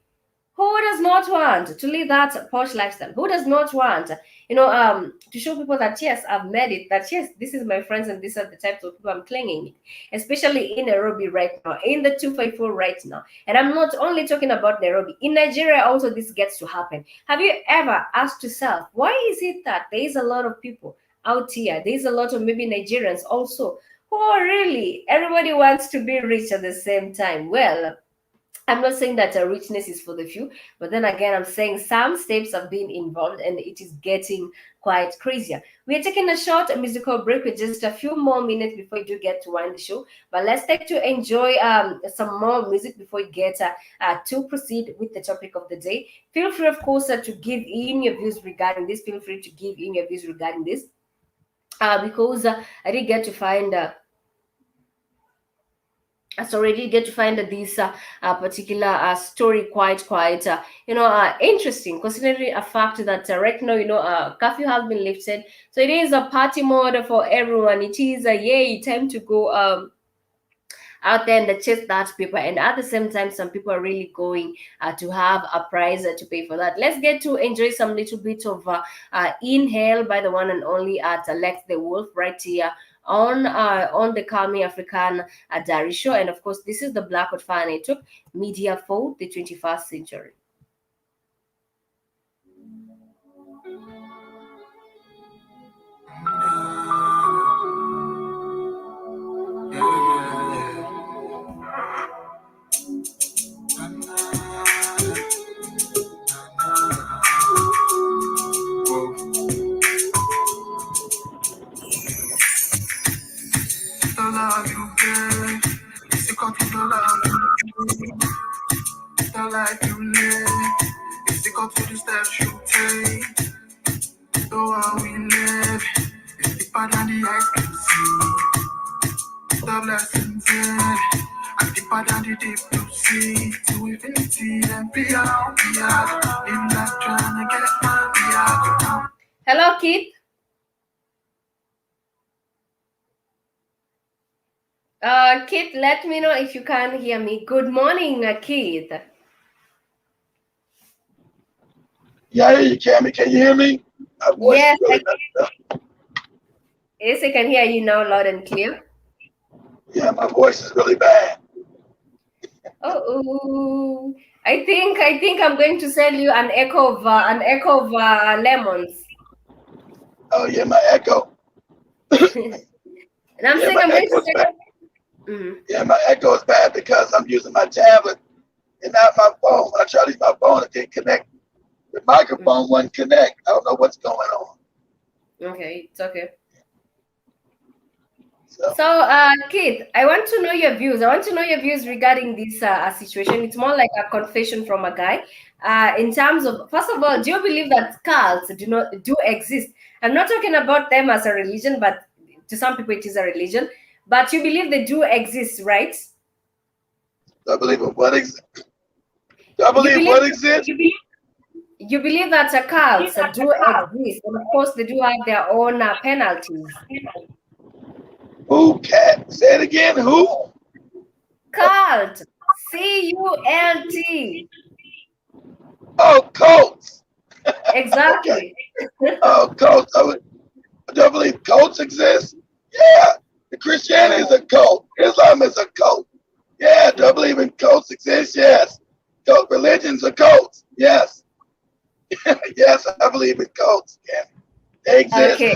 who does not want to live that posh lifestyle? Who does not want, to show people that yes, I've made it, that yes, this is my friends and these are the types of people I'm clinging with, especially in Nairobi right now, in the 254 right now. And I'm not only talking about Nairobi, in Nigeria also this gets to happen. Have you ever asked yourself, why is it that there is a lot of people out here, there's a lot of maybe Nigerians also who are really, everybody wants to be rich at the same time? Well, I'm not saying that richness is for the few, but then again, I'm saying some steps have been involved and it is getting quite crazier. We are taking a short musical break with just a few more minutes before you do get to wind the show. But let's take to enjoy some more music before you get to proceed with the topic of the day. Feel free, of course, to give in your views regarding this. Feel free to give in your views regarding this because I did get to find. So really get to find this particular story quite interesting, considering a fact that right now curfew has been lifted, so it is a party mode for everyone. It is a yay time to go out there and chase that paper, and at the same time some people are really going to have a prize to pay for that. Let's get to enjoy some little bit of Inhale by the one and only at Lex the Wolf right here on the Calmie African Diary Show. And of course, this is the Blackwood Fire Network, media for the 21st century. The life you live, it's equal to the steps you take. The world we live is deeper than the eyes can see. The lessons in are deeper than the deep blue sea. To infinity and beyond, beyond. In life trying to get my beyond. Hello, Keith. Keith, let me know if you can hear me. Good morning, Keith. Yeah, I hear you, Calmie. Can you hear me? My voice Yes, is really messed up. yes, I can hear you now, loud and clear. Yeah, my voice is really bad. Oh, I think I'm going to sell you an echo of lemons. Oh yeah, my echo. And I'm Yeah, saying my I'm going echo to is sell bad. you. Mhm. Yeah, my echo is bad because I'm using my tablet and not my phone. When I try to use my phone, it can't connect. The microphone wouldn't connect. I don't know what's going on. Okay, it's okay. So So, Keith, I want to know your views. I want to know your views regarding this situation. It's more like a confession from a guy. In terms of, first of all, do you believe that cults do exist? I'm not talking about them as a religion, but to some people it is a religion. But you believe they do exist, right? I believe in what I You believe believe what exists. you believe that cults do exist, and of course they do have their own penalties. Who cat? Say it again. Who? Cult, CULT. Oh, cults. Okay. Exactly. Oh, cults. Do I believe cults exist? Yeah. The Christianity is a cult. Islam is a cult. Yeah. Do I believe in cults exist? Yes. Cult religions are cults. Yes. Yes, I believe in cults. Yeah. They exist. Okay.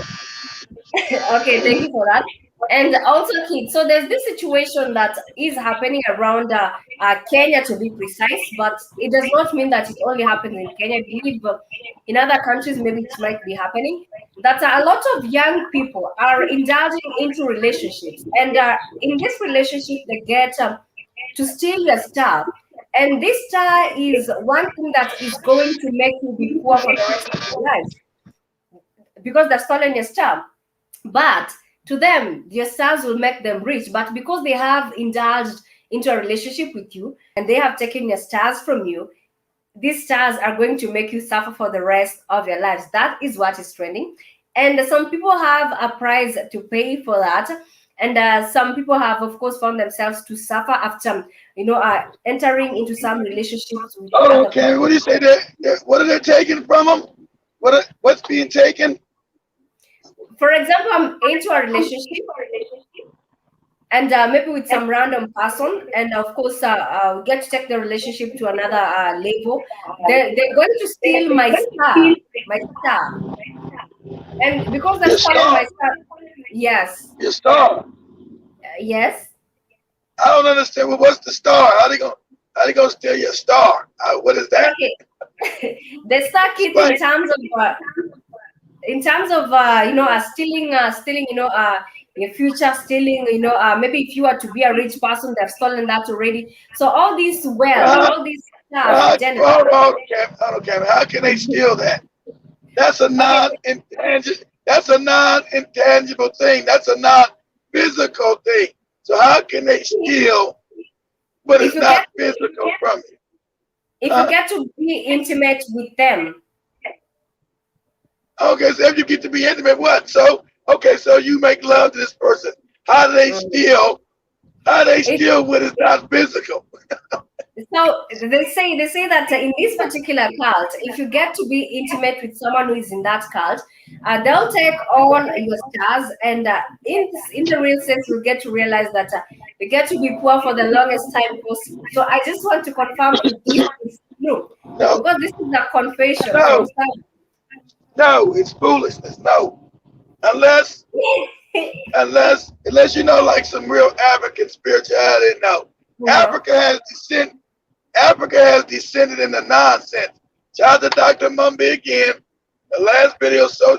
Okay, thank you for that. And also, kids, so there's this situation that is happening around Kenya, to be precise, but it does not mean that it only happens in Kenya. I believe in other countries, maybe it might be happening. That a lot of young people are indulging into relationships, and in this relationship, they get to steal your stuff. And this star is one thing that is going to make you be poor for the rest of your lives because they've stolen your stuff. But to them, their stars will make them rich. But because they have indulged into a relationship with you and they have taken your stars from you, these stars are going to make you suffer for the rest of your lives. That is what is trending. And some people have a price to pay for that. And some people have, of course, found themselves to suffer after, entering into some relationships with Hold on, other Cammy. What people. do you say there? What are they taking from them? What's being taken? For example, I'm into a relationship and maybe with some random person, and of course we get to take the relationship to another level. They're going to steal my star, and because they've Your stolen my star. star. Yes. Your star. Yes. I don't understand. Well, what's the star? How they gonna steal your star? What is that? Okay. They start it Explain. in terms of stealing your future, stealing, maybe if you are to be a rich person, they've stolen that already. So all this wealth, all these stars they generate. Hold on, Cam. Hold on, Cam. How can they steal that? That's a Okay. non-intangible. That's a non-intangible thing. That's a non-physical thing. So how can they steal what if is you not get physical from you? if you get to be intimate with them. Okay, so if you get to be intimate, what? So okay, so you make love to this person. How do they Mm. steal? How do they It, steal what is not physical? so they say that in this particular cult, if you get to be intimate with someone who is in that cult, they'll take all your stars, and in the real sense, you'll get to realize that you get to be poor for the longest time possible. So I just want to confirm if this is true, No, because this is a confession from no, some. no. It's foolishness. No, unless unless you know like some real African spirituality. No, Uh-huh. Africa has descended. Africa has descended into nonsense. Shout out to Dr. Mumby again. The last video so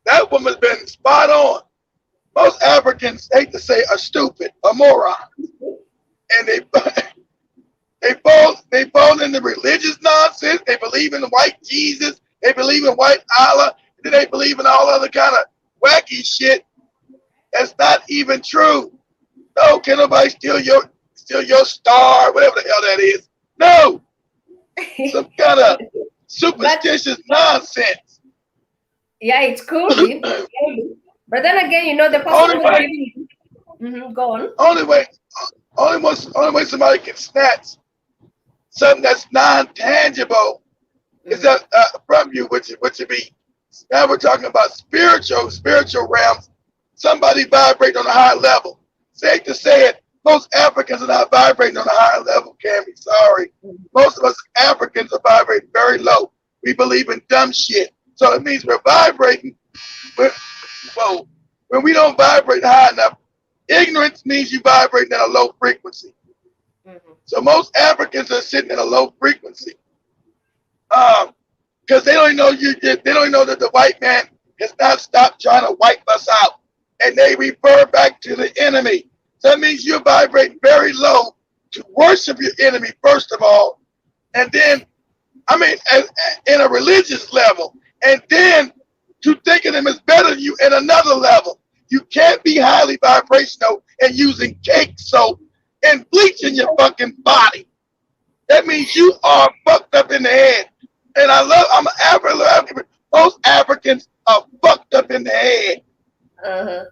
that woman's been spot on. Most Africans hate to say are stupid, a moron, and they fall into religious nonsense. They believe in white Jesus. They believe in white Allah. And then they believe in all other kind of wacky shit that's not even true. No, can nobody steal your star, whatever the hell that is. No, some kind of But superstitious nonsense. yeah, it could be. It could be. But then again, the person only who's way, giving you. Go on. only way, only way somebody can snatch something that's non-tangible is Mhm. that from you, which would be. Now we're talking about spiritual realms. Somebody vibrate on a high level. Safe to say it, most Africans are not vibrating on a higher level, Cammy. Sorry. Most of us Africans are vibrating very low. We believe in dumb shit. So it means we're vibrating. Well, when we don't vibrate high enough, ignorance means you vibrate at a low frequency. Mhm. So most Africans are sitting at a low frequency. Because they don't know that the white man has not stopped trying to wipe us out. and they revert back to the enemy. So that means you vibrate very low to worship your enemy, first of all, and then, I mean, in a religious level, and then to think of them as better than you at another level. You can't be highly vibrational and using cake soap and bleaching your fucking body. That means you are fucked up in the head. And I'm an African. Most Africans are fucked up in the head.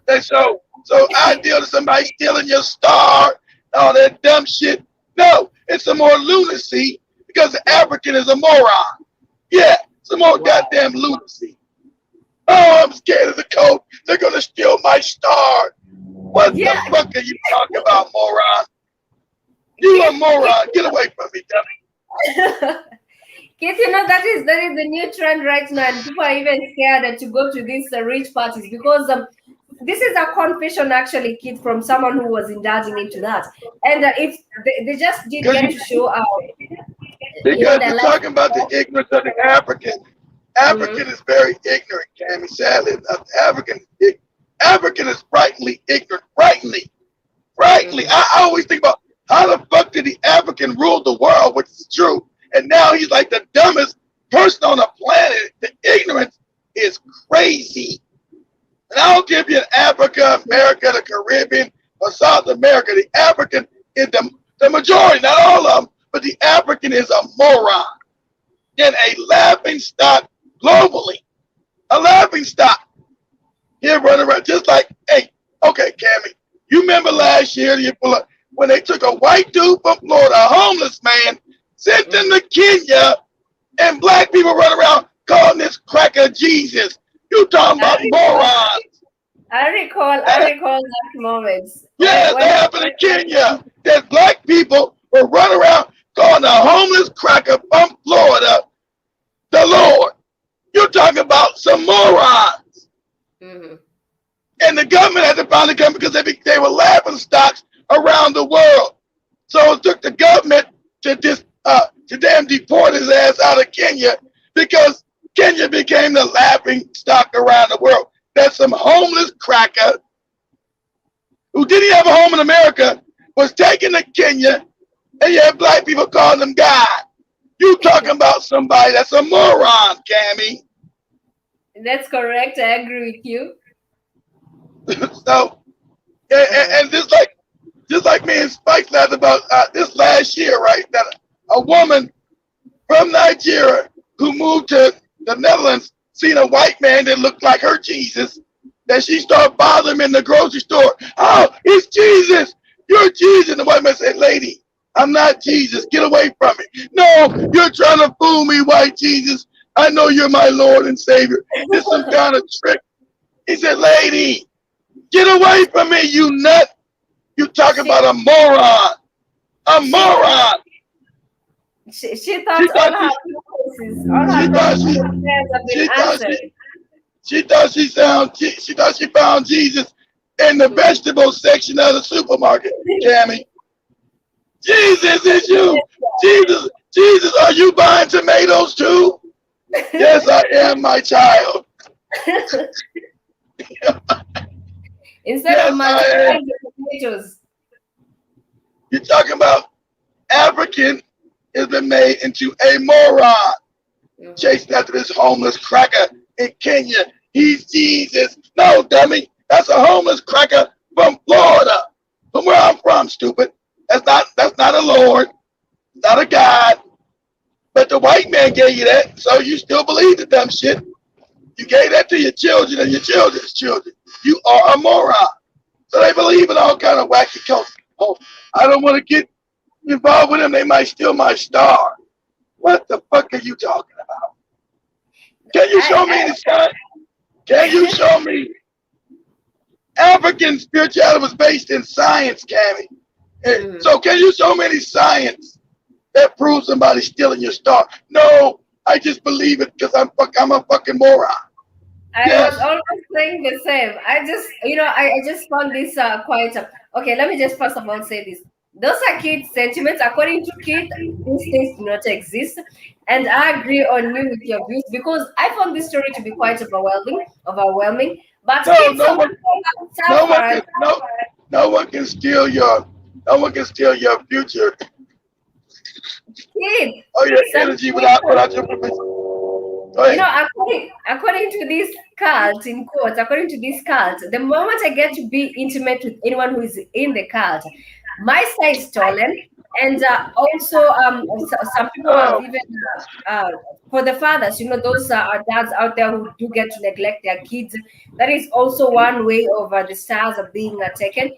And so I deal with somebody stealing your star, all that dumb shit. No, it's some more lunacy because the African is a moron. Yeah, some more goddamn lunacy. Oh, I'm scared of the cold. They're gonna steal my star. What the fuck are you talking about, moron? You a moron. Get away from me, dummy. Keith, that is the new trend right now, and people are even scared to go to these rich parties because this is a confession actually, Keith, from someone who was indulging into that, and if they just did get to show out. Because you're talking about the ignorance of the African. African is very ignorant, Calmie. Sadly enough, African is frighteningly ignorant. Frighteningly. I always think about how the fuck did the African rule the world, which is true, and now he's like the dumbest person on the planet. The ignorance is crazy. And I don't give you Africa, America, the Caribbean, or South America. The African is the majority, not all of them, but the African is a moron and a laughing stock globally. A laughing stock. Here running around just like, hey, okay, Calmie, you remember last year when they took a white dude from Florida, a homeless man, sent him to Kenya, and black people run around calling this cracker Jesus. You talking about morons. I recall that moment. Yeah, that happened in Kenya. That black people were running around calling a homeless cracker from Florida the Lord. You're talking about some morons. And the government had to finally come because they were laughing stocks around the world. So it took the government to damn deport his ass out of Kenya because Kenya became the laughing stock around the world. That some homeless cracker who didn't have a home in America was taken to Kenya, and you have black people calling him God. You talking about somebody that's a moron, Calmie. That's correct. I agree with you. So, and just like me and Spike laughed about this last year, right? That a woman from Nigeria who moved to the Netherlands seen a white man that looked like her Jesus, that she started bothering him in the grocery store. Oh, it's Jesus. You're Jesus. And the white man said, lady, I'm not Jesus. Get away from me. No, you're trying to fool me, white Jesus. I know you're my Lord and Savior. This is some kind of trick. He said, lady, get away from me, you nut. You talking about a moron. A moron. She thought all her she thought she found Jesus in the vegetable section of the supermarket, Calmie. Jesus, is you. Jesus, are you buying tomatoes too? Yes, I am, my child. Instead of my tomatoes. You're talking about African has been made into a moron. Chasing after this homeless cracker in Kenya. He's Jesus. No, dummy. That's a homeless cracker from Florida. From where I'm from, stupid. That's not a Lord. Not a God. But the white man gave you that, so you still believe the dumb shit. You gave that to your children and your children's children. You are a moron. So they believe in all kind of wacky culture. Oh, I don't want to get involved with them. They might steal my star. What the fuck are you talking about? Can you show me any sign? Can you show me? African spirituality was based in science, Calmie. So can you show me any science that proves somebody stealing your star? No, I just believe it because I'm a fucking moron. I was always saying the same. I just found this quite. Okay, let me just first of all say this. Those are Keith's sentiments. According to Keith, these things do not exist. And I agree on you with your views because I found this story to be quite overwhelming. But no one no one can suffered. no one can steal your future Kid, or your some energy people, without your permission. Go you ahead. know, according to this cult, in quotes, according to this cult, the moment I get to be intimate with anyone who is in the cult, my star is stolen. And also, some people have Oh, even, for the fathers, you know, those are dads out there who do get to neglect their kids. That is also one way of the stars are being taken.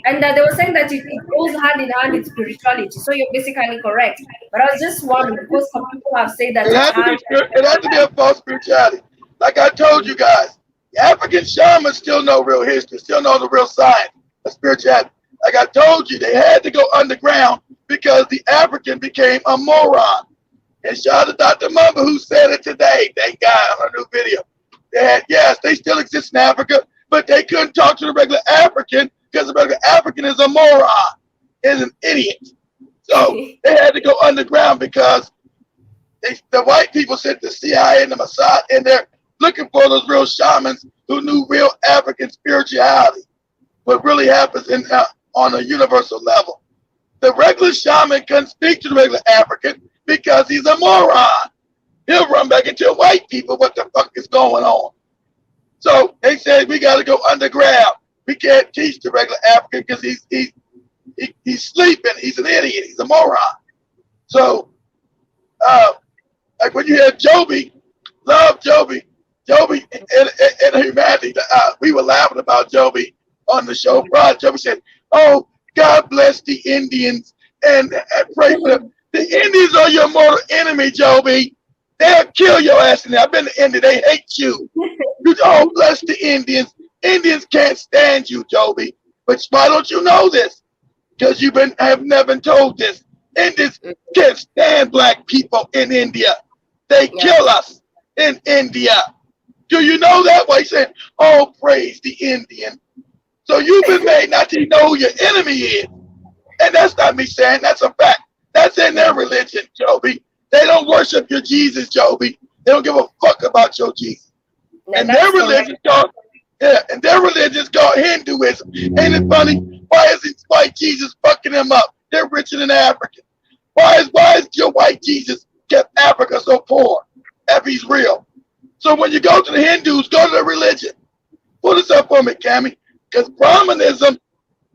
And they were saying that it goes hand in hand with spirituality. So you're basically correct. But I was just wondering because some people have said that it it has to has. be it has to be a false spirituality. Like I told you guys, the African shamans still know real history, still know the real science of spirituality. Like I told you, they had to go underground because the African became a moron. And shout out to Dr. Mamba who said it today. Thank God on a new video. They had, yes, they still exist in Africa, but they couldn't talk to the regular African because the regular African is a moron, is an idiot. So they had to go underground because the white people sent the CIA and the Mossad in there looking for those real shamans who knew real African spirituality, what really happens on a universal level. The regular shaman couldn't speak to the regular African because he's a moron. He'll run back into white people. What the fuck is going on? So they said we got to go underground. We can't teach the regular African because he's sleeping. He's an idiot. He's a moron. So like when you hear Joby, love Joby, and humanity. We were laughing about Joby on the show. Joby said, "Oh, God bless the Indians and pray for them." The Indians are your mortal enemy, Joby. They'll kill your ass in there. I've been to India. They hate you. Oh, bless the Indians. Indians can't stand you, Joby. But why don't you know this? Because have never been told this. Indians can't stand black people in India. They kill us in India. Do you know that? Why you saying, oh, praise the Indian. So you've been made not to know who your enemy is. And that's not me saying, that's a fact. That's in their religion, Joby. They don't worship your Jesus, Joby. They don't give a fuck about your Jesus. And their religion called Hinduism. Ain't it funny? Why is white Jesus fucking them up? They're richer than African. Why is your white Jesus kept Africa so poor if he's real? So when you go to the Hindus, go to their religion. Pull this up for me, Calmie. Because Brahmanism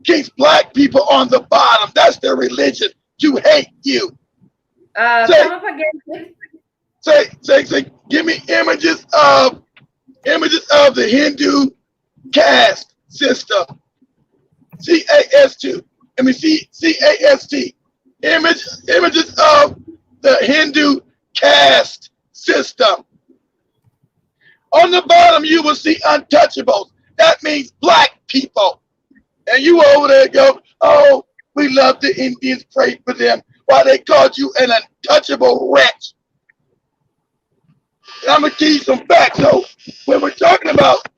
keeps black people on the bottom. That's their religion. To hate you. Come up again. Say, give me images of the Hindu caste system. CAST. I mean CAST. Images of the Hindu caste system. On the bottom, you will see untouchables. That means black people. And you over there go, oh, we love the Indians, pray for them. Why they called you an untouchable wretch. And I'm going to give you some facts. So when we're talking about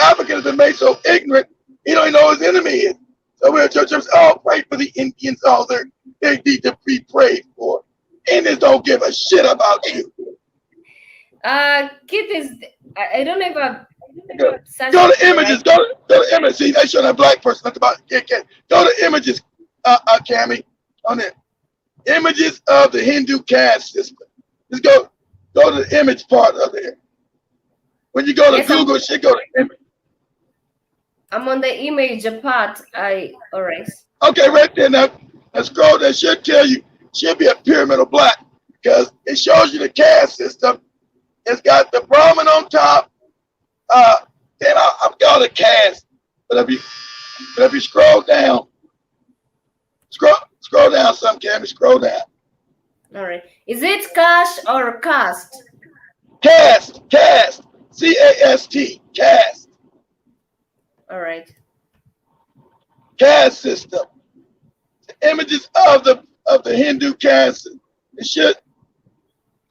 Africans that made so ignorant, he don't even know his enemy is. So we're church, oh, pray for the Indians. Oh, they need to be prayed for. Indians don't give a shit about you. Kid is, I don't know if I've Go to images. Go to images. See, they show that black person. That's about it. Go to images, Calmie, on there. Images of the Hindu caste system. Just go to the image part of there. When you go to Google, it should go to image. I'm on the image part. All right. Okay, right there now. Now scroll. That should tell you. Should be a pyramid of black because it shows you the caste system. It's got the Brahmin on top. Then I'm called a caste. But if you scroll down, scroll down some, Calmie. Scroll down. All right. Is it cash or cast? Caste. CAST. Caste. All right. Caste system. The images of the Hindu caste. It should,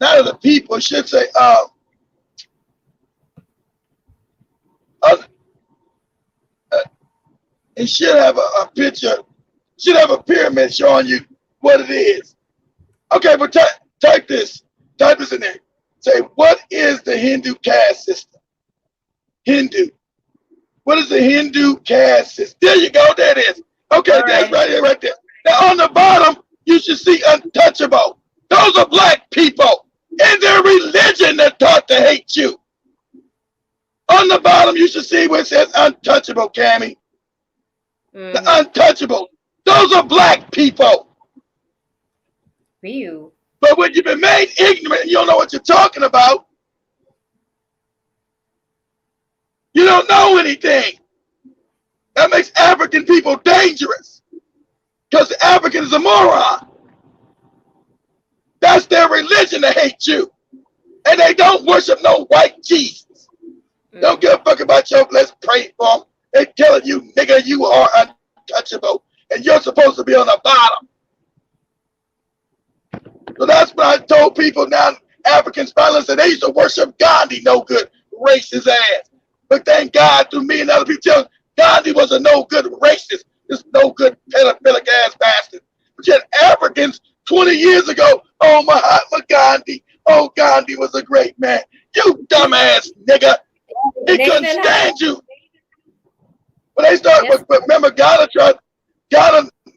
not of the people, it should say it should have a picture, should have a pyramid showing you what it is. Okay, but type this in there. Say, what is the Hindu caste system? Hindu. What is the Hindu caste system? There you go. There it is. Okay, All that's right. right there, right there. Now on the bottom, you should see untouchable. Those are black people. In their religion, they're taught to hate you. On the bottom, you should see where it says untouchable, Calmie. The untouchable. Those are black people. Ew. But when you've been made ignorant and you don't know what you're talking about, you don't know anything. That makes African people dangerous. Because the African is a moron. That's their religion to hate you. And they don't worship no white Jesus. Don't give a fuck about your, let's pray for them. They're telling you, nigga, you are untouchable. And you're supposed to be on the bottom. So that's what I told people now. Africans finally said they used to worship Gandhi, no good, racist ass. But thank God through me and other people tell Gandhi was a no good racist, this no good pedophilic ass bastard. But yet Africans 20 years ago, oh Mahatma Gandhi, oh Gandhi was a great man. You dumbass nigga. He couldn't stand you. When they started, but remember Ghana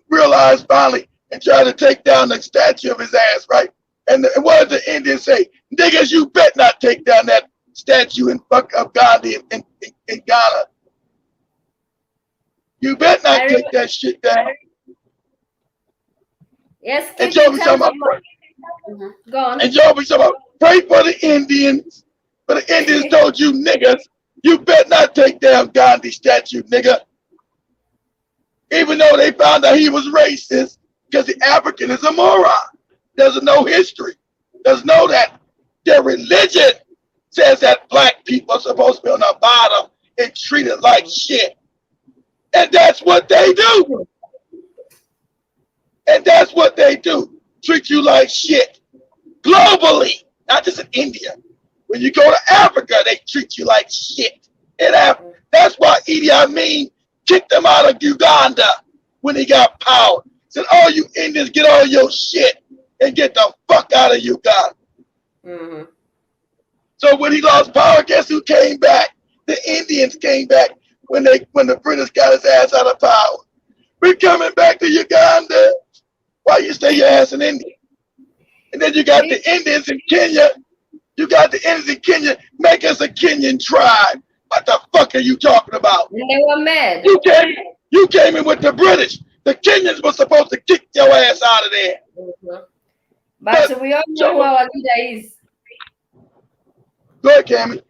realized finally and tried to take down the statue of his ass, right? And what did the Indians say? Niggas, you bet not take down that statue of Gandhi in Ghana. You bet not take that shit down. Yes, and Joe be talking about go on. And Joe be talking about pray for the Indians. But the Indians told you niggas, you bet not take down Gandhi statue, nigga. Even though they found out he was racist, because the African is a moron. Doesn't know history. Doesn't know that their religion says that black people are supposed to be on the bottom and treated like shit. And that's what they do. And that's what they do. Treat you like shit. Globally, not just in India. When you go to Africa, they treat you like shit. In Africa. That's why Idi Amin kicked them out of Uganda when he got power. Said, all you Indians, get all your shit and get the fuck out of Uganda. Mm-hmm. So when he lost power, guess who came back? The Indians came back when the British got his ass out of power. We're coming back to Uganda. Why you stay your ass in India? And then you got the Indians in Kenya. You got the Indians in Kenya. Make us a Kenyan tribe. What the fuck are you talking about? And they were mad. You came in with the British. The Kenyans were supposed to kick your ass out of there. Mm-hmm. But we all know who our leader is. Go ahead, Calmie.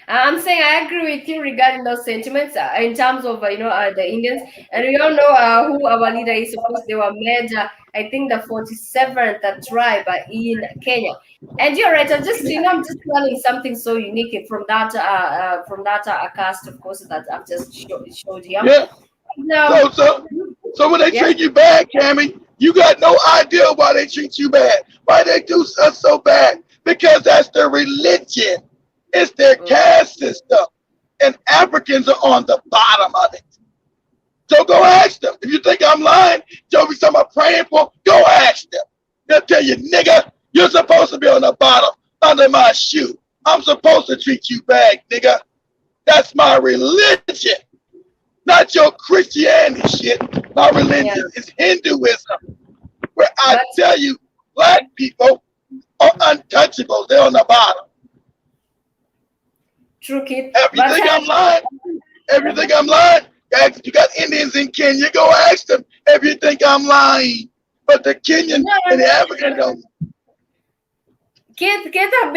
I'm saying I agree with you regarding those sentiments in terms of the Indians, and we all know who our leader is. Of course, they were made. I think the 47th tribe in Kenya. And you're right. I'm just learning something so unique from that cast, of course, that I've just showed you. Yeah. Now, so when they treat you bad, Calmie, you got no idea why they treat you bad. Why they do us so bad? Because that's their religion. It's their caste system. And Africans are on the bottom of it. So go ask them. If you think I'm lying, Joe be talking about praying for, go ask them. They'll tell you, nigga, you're supposed to be on the bottom under my shoe. I'm supposed to treat you bad, nigga. That's my religion. Not your Christianity shit. My religion is Hinduism. Where I tell you, black people are untouchable. They're on the bottom. True, kid. If you think I'm lying, you got Indians in Kenya, go ask them if you think I'm lying. But the Kenyan and the African don't. Kid, I've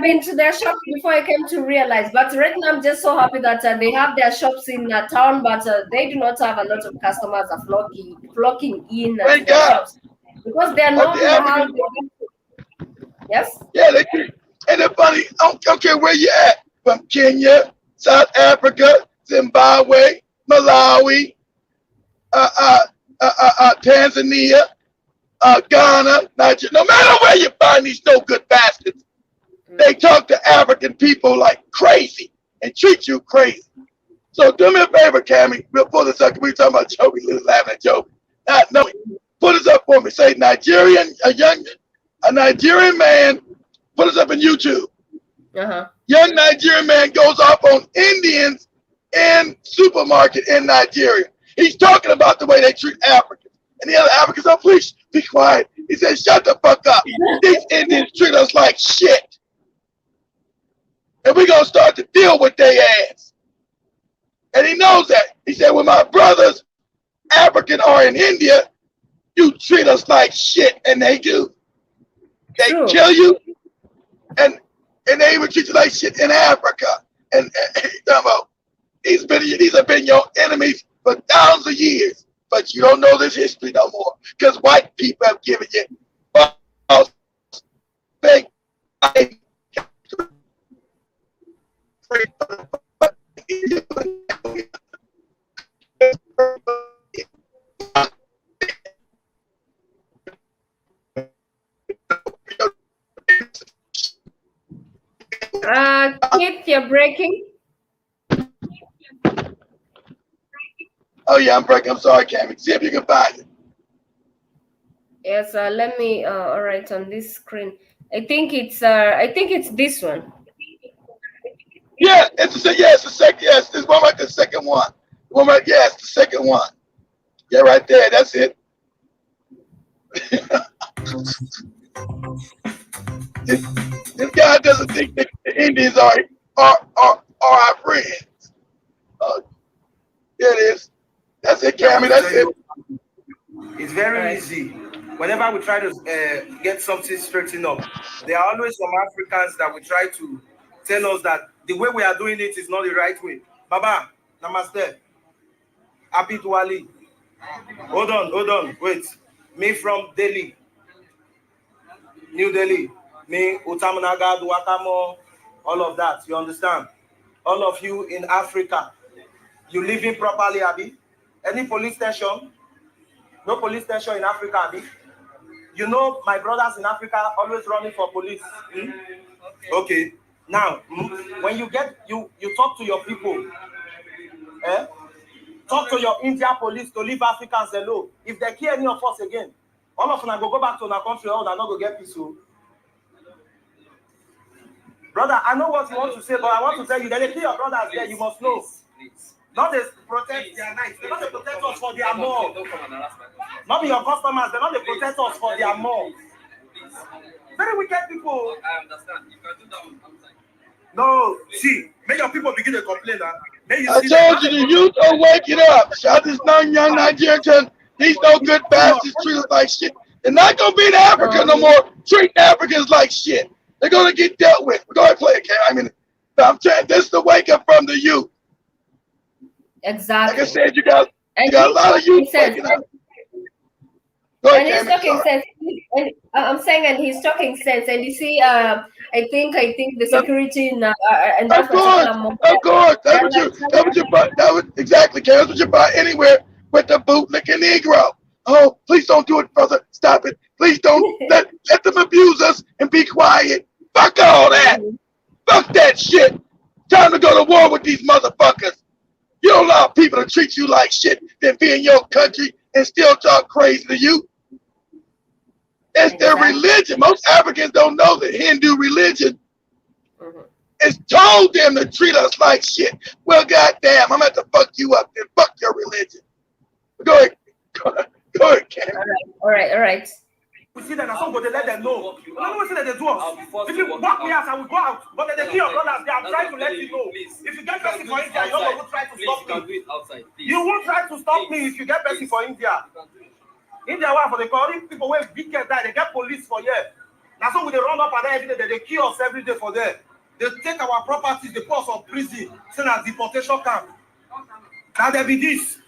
been to their shops before I came to realize. But right now, I'm just so happy that they have their shops in town, but they do not have a lot of customers are flocking in to their shops because they're not in the house. Yes. Yeah, they do. And they're funny. I don't care where you at. From Kenya, South Africa, Zimbabwe, Malawi, Tanzania, Ghana, Nigeria. No matter where you find these no good bastards, they talk to African people like crazy and treat you crazy. So do me a favor, Calmie. We'll pull this up. We talking about Joby, laughing at Joby. Not knowing. Put this up for me. Say a Nigerian man. Put this up in YouTube. Uh-huh. Young Nigerian man goes off on Indians in supermarket in Nigeria. He's talking about the way they treat Africans. And the other Africans, oh, please be quiet. He said, shut the fuck up. These Indians treat us like shit. And we're going to start to deal with their ass. And he knows that. He said, when my brothers, African or in India, you treat us like shit. And they do. They kill you. And they even treat you like shit in Africa. And these have been your enemies for thousands of years. But you don't know this history no more. Because white people have given you false fake. Keith, you're breaking. Oh yeah, I'm breaking. I'm sorry, Calmie. See if you can find it. Yes, let me. All right, on this screen, I think it's this one. Yeah, it's the second. Yes, this one right, the second one. The one right, yes, the second one. Yeah, right there. That's it. This guy doesn't think that the Indians are our friends. There it is. That's it, Calmie. That's it. It's very easy. Whenever we try to get something straightened up, there are always some Africans that will try to tell us that the way we are doing it is not the right way. Baba, namaste. Happy Diwali. Hold on, wait. Me from Delhi, New Delhi. Me, Utamunaga, Duakamo, all of that. You understand? All of you in Africa, you living properly, Abi? Any police station? No police station in Africa, Abi? You know my brothers in Africa always running for police. Okay. Now, when you talk to your people, talk to your India police to leave Africans alone. If they kill any of us again, all of them go back to our country, all they not go get peaceful. Brother, I know what you want to say, but I want to tell you that they kill your brothers there, you must know. Not they protect their nights. They're not they protect us for their more. Not be your customers. They're not they protect us for their more. Very wicked people. I understand. You can do that on outside. No, see, make your people begin to complain. I told you the youth are waking up. Shout this young Nigerian. These no good bastards treat us like shit. They're not gonna be in Africa no more. Treating Africans like shit. They're gonna get dealt with. We're gonna play it, Cam. I mean, I'm saying this is the wake up from the youth. Exactly. Like I said, you got a lot of youth waking up. And he's talking sense. And I'm saying, and he's talking sense. And you see, I think the security and that of course, that was exactly, Karen. That's what you buy anywhere with the bootlicking Negro. Oh, please don't do it, brother. Stop it. Please don't let them abuse us and be quiet. Fuck all that. Fuck that shit. Time to go to war with these motherfuckers. You don't allow people to treat you like shit, then be in your country and still talk crazy to you. It's their religion. Most Africans don't know the Hindu religion. It's told them to treat us like shit. Well, goddamn, I'm going to have to fuck you up and fuck your religion. Go ahead. Go ahead, Ken. All right. We see that some go they let them know. I don't know what they do us. If you walk me out, I will go out. But then they kill your brothers. They are trying to let you know. If you get person for India, you will try to stop me. You won't try to stop me if you get person for India. India, one for the country, people where big die, they get police for here. That's why they run up and every day. They kill us every day for there. They take our properties, they put us on prison, send us deportation camp. Now there be this.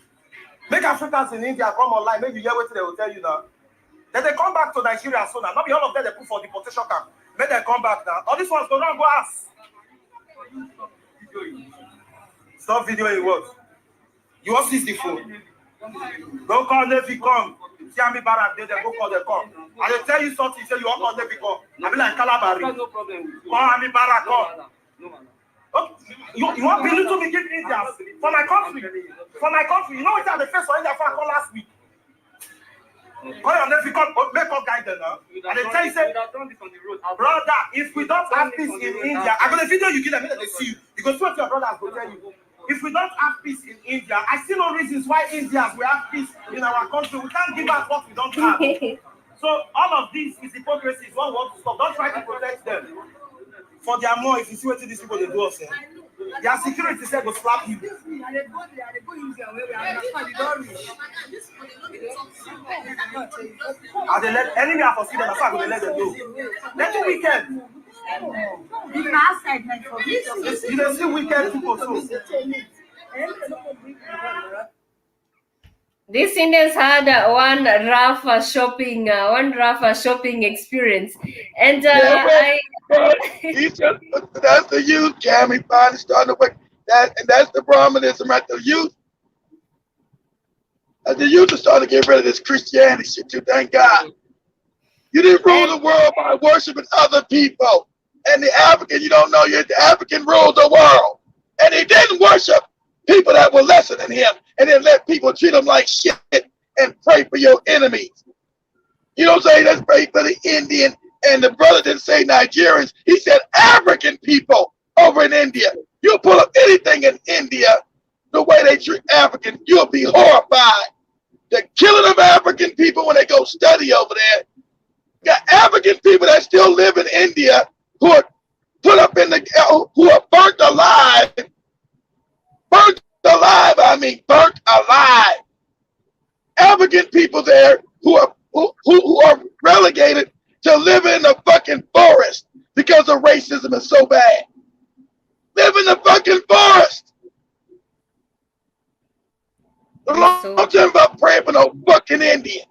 Make Africans in India come online. Maybe you hear what they will tell you now. Then they come back to Nigeria soon. Not be all of them they put for deportation camp. Make them come back now. All these ones go down, go ask. Stop videoing what? You want to see the phone? Don't call Navy come. See how many barracks they go call the come. And they tell you something, say you want call Navy come. I be like Calabari. No problem. Call how many barracks come. Okay. You want me to be giving India for my country? For my country. You know what I the first for India for I call last week? Call your Navy come, make up guide them now. And they tell you, say, brother, if we don't have this in India, I'm going to video you give them, they see you. You go see what your brothers will tell you. If we don't have peace in India, I see no reasons why Indians will have peace in our country. We can't give out what we don't have. So all of this is hypocrisy. Is what we want to stop. Don't try to protect them. For their more, if you see what these people they do us, their security said will slap you. And they let enemy are for freedom, that's why they let them go. Let the weekend. You don't see wicked people too. These Indians had one rough shopping experience, and that's the youth, Calmie, finally starting to wake. That's the Brahmanism, right? The youth are starting to get rid of this Christianity shit too. Thank God. You didn't rule the world by worshiping other people. And the African, you don't know yet, the African ruled the world. And he didn't worship people that were lesser than him. And then let people treat him like shit and pray for your enemies. You don't say let's pray for the Indian. And the brother didn't say Nigerians. He said African people over in India. You pull up anything in India, the way they treat Africans, you'll be horrified. The killing of African people when they go study over there. Got African people that still live in India who are put up in the, who are burnt alive. Burnt alive. African people there who are relegated to living in the fucking forest because the racism is so bad. Live in the fucking forest. Don't tell me about praying for no fucking Indian.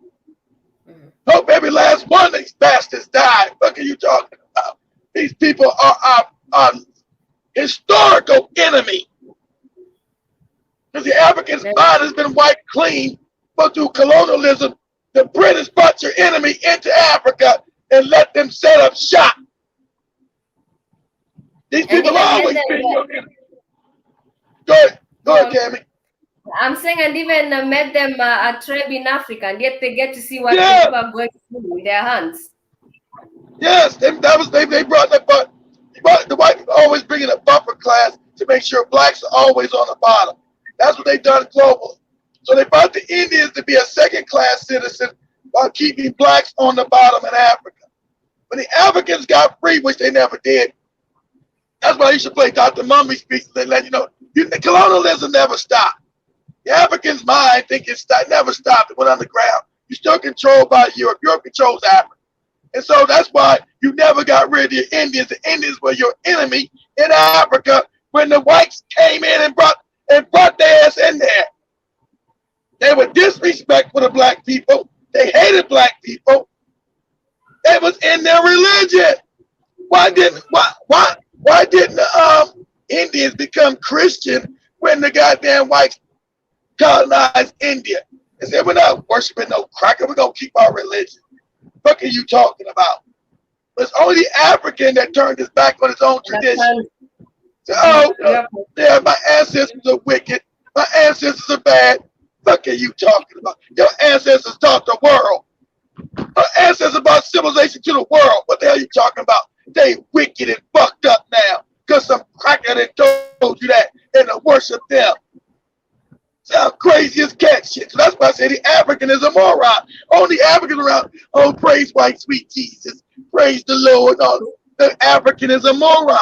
Hope every last one of these bastards died. What are you talking about? These people are our historical enemy. Because the African's mind has been wiped clean, but through colonialism, the British brought your enemy into Africa and let them set up shop. These people always been your enemy. Go ahead, Calmie. I'm saying, and even met them a tribe in Africa, and yet they get to see what people are going through with their hands. Yes, they brought that, but the white people always bringing a buffer class to make sure blacks are always on the bottom. That's what they've done globally. So they brought the Indians to be a second-class citizen while keeping blacks on the bottom in Africa. When the Africans got free, which they never did, that's why you should play Dr. Mummy speaks and let you know, the colonialism never stopped. The Africans' mind think never stopped. It went underground. You're still controlled by Europe. Europe controls Africa. And so that's why you never got rid of your Indians. The Indians were your enemy in Africa when the whites came in and brought their ass in there. They were disrespectful to black people. They hated black people. They was in their religion. Why didn't the Indians become Christian when the goddamn whites colonized India? They said, we're not worshiping no cracker. We're going to keep our religion. What are you talking about? It's only the African that turned his back on his own tradition. So, yeah, my ancestors are wicked. My ancestors are bad. What are you talking about? Your ancestors taught the world. Our ancestors brought civilization to the world. What the hell are you talking about? They wicked and fucked up now because some cracker that told you that and to worship them. Sound crazy as cat shit. So that's why I say the African is a moron. Only Africans around. Oh, praise white sweet Jesus. Praise the Lord. No, the African is a moron.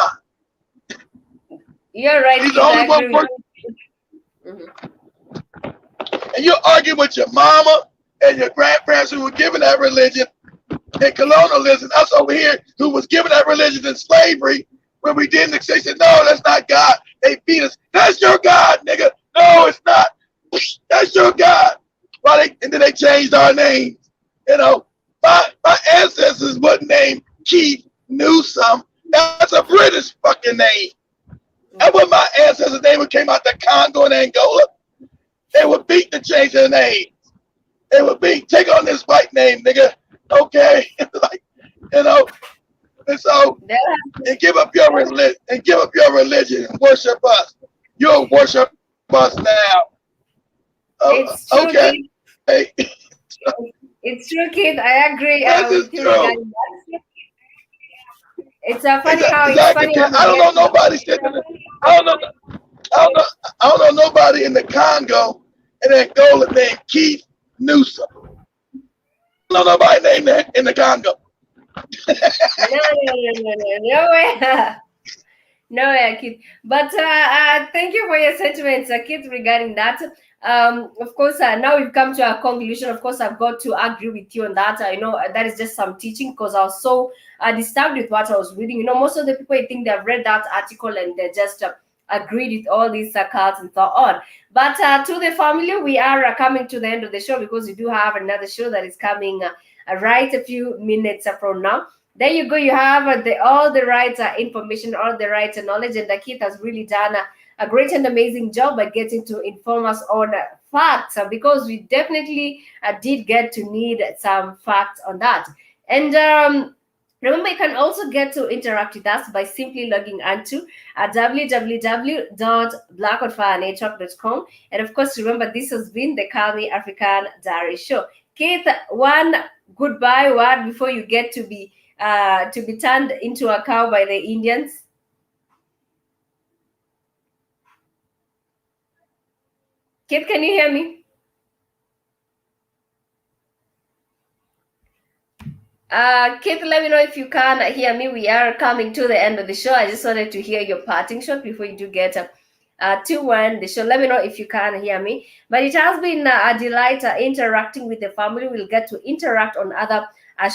You're right. He's the only one person. And you're arguing with your mama and your grandparents who were given that religion in colonialism. Us over here who was given that religion in slavery when we didn't accept. They said, no, that's not God. They beat us. That's your God, nigga. No, it's not. That's your God. And then they changed our names. You know, my ancestors wasn't named Keith Newsom. That's a British fucking name. That was my ancestors' name when came out the Congo and Angola. They would beat to change their names. They would take on this white name, nigga. Okay, like, you know. And so, and give up your religion and worship us. You'll worship us now. It's true, okay. Hey. It's true, kid. I agree. It's true. It's funny how I don't know nobody sitting. I don't know. I don't know nobody in the Congo and Angola named Keith Newsom. I don't know nobody named that in the Congo. Nowhere. No, Keith. But thank you for your sentiments, Keith, regarding that. Of course, now we've come to a conclusion. Of course, I've got to agree with you on that. I know that is just some teaching because I was so disturbed with what I was reading. Most of the people, I think they've read that article and they just agreed with all these cults and so on. But to the family, we are coming to the end of the show because we do have another show that is coming right a few minutes from now. There you go. You have all the right information, all the right knowledge, and the kid has really done a great and amazing job by getting to inform us on facts because we definitely did get to need some facts on that. And remember, you can also get to interact with us by simply logging onto www.blackoutfirenetwork.com. And of course, remember, this has been the Calmie African Diary Show. Keith, one goodbye word before you get to be turned into a cow by the Indians. Kid, can you hear me? Kid, let me know if you can hear me. We are coming to the end of the show. I just wanted to hear your parting shot before you do get to end the show. Let me know if you can hear me. But it has been a delight interacting with the family. We'll get to interact on other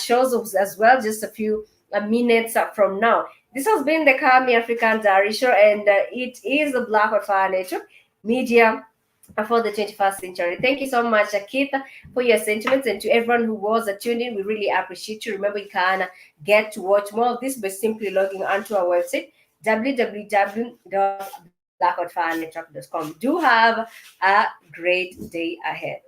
shows as well, just a few minutes from now. This has been the Calmie African Diary Show, and it is the Black Fire Network Media for the 21st century. Thank you so much, Keith, for your sentiments, and to everyone who was tuned in. We really appreciate you. Remember, you can get to watch more of this by simply logging onto our website, www.blackoutfirenetwork.com. Do have a great day ahead.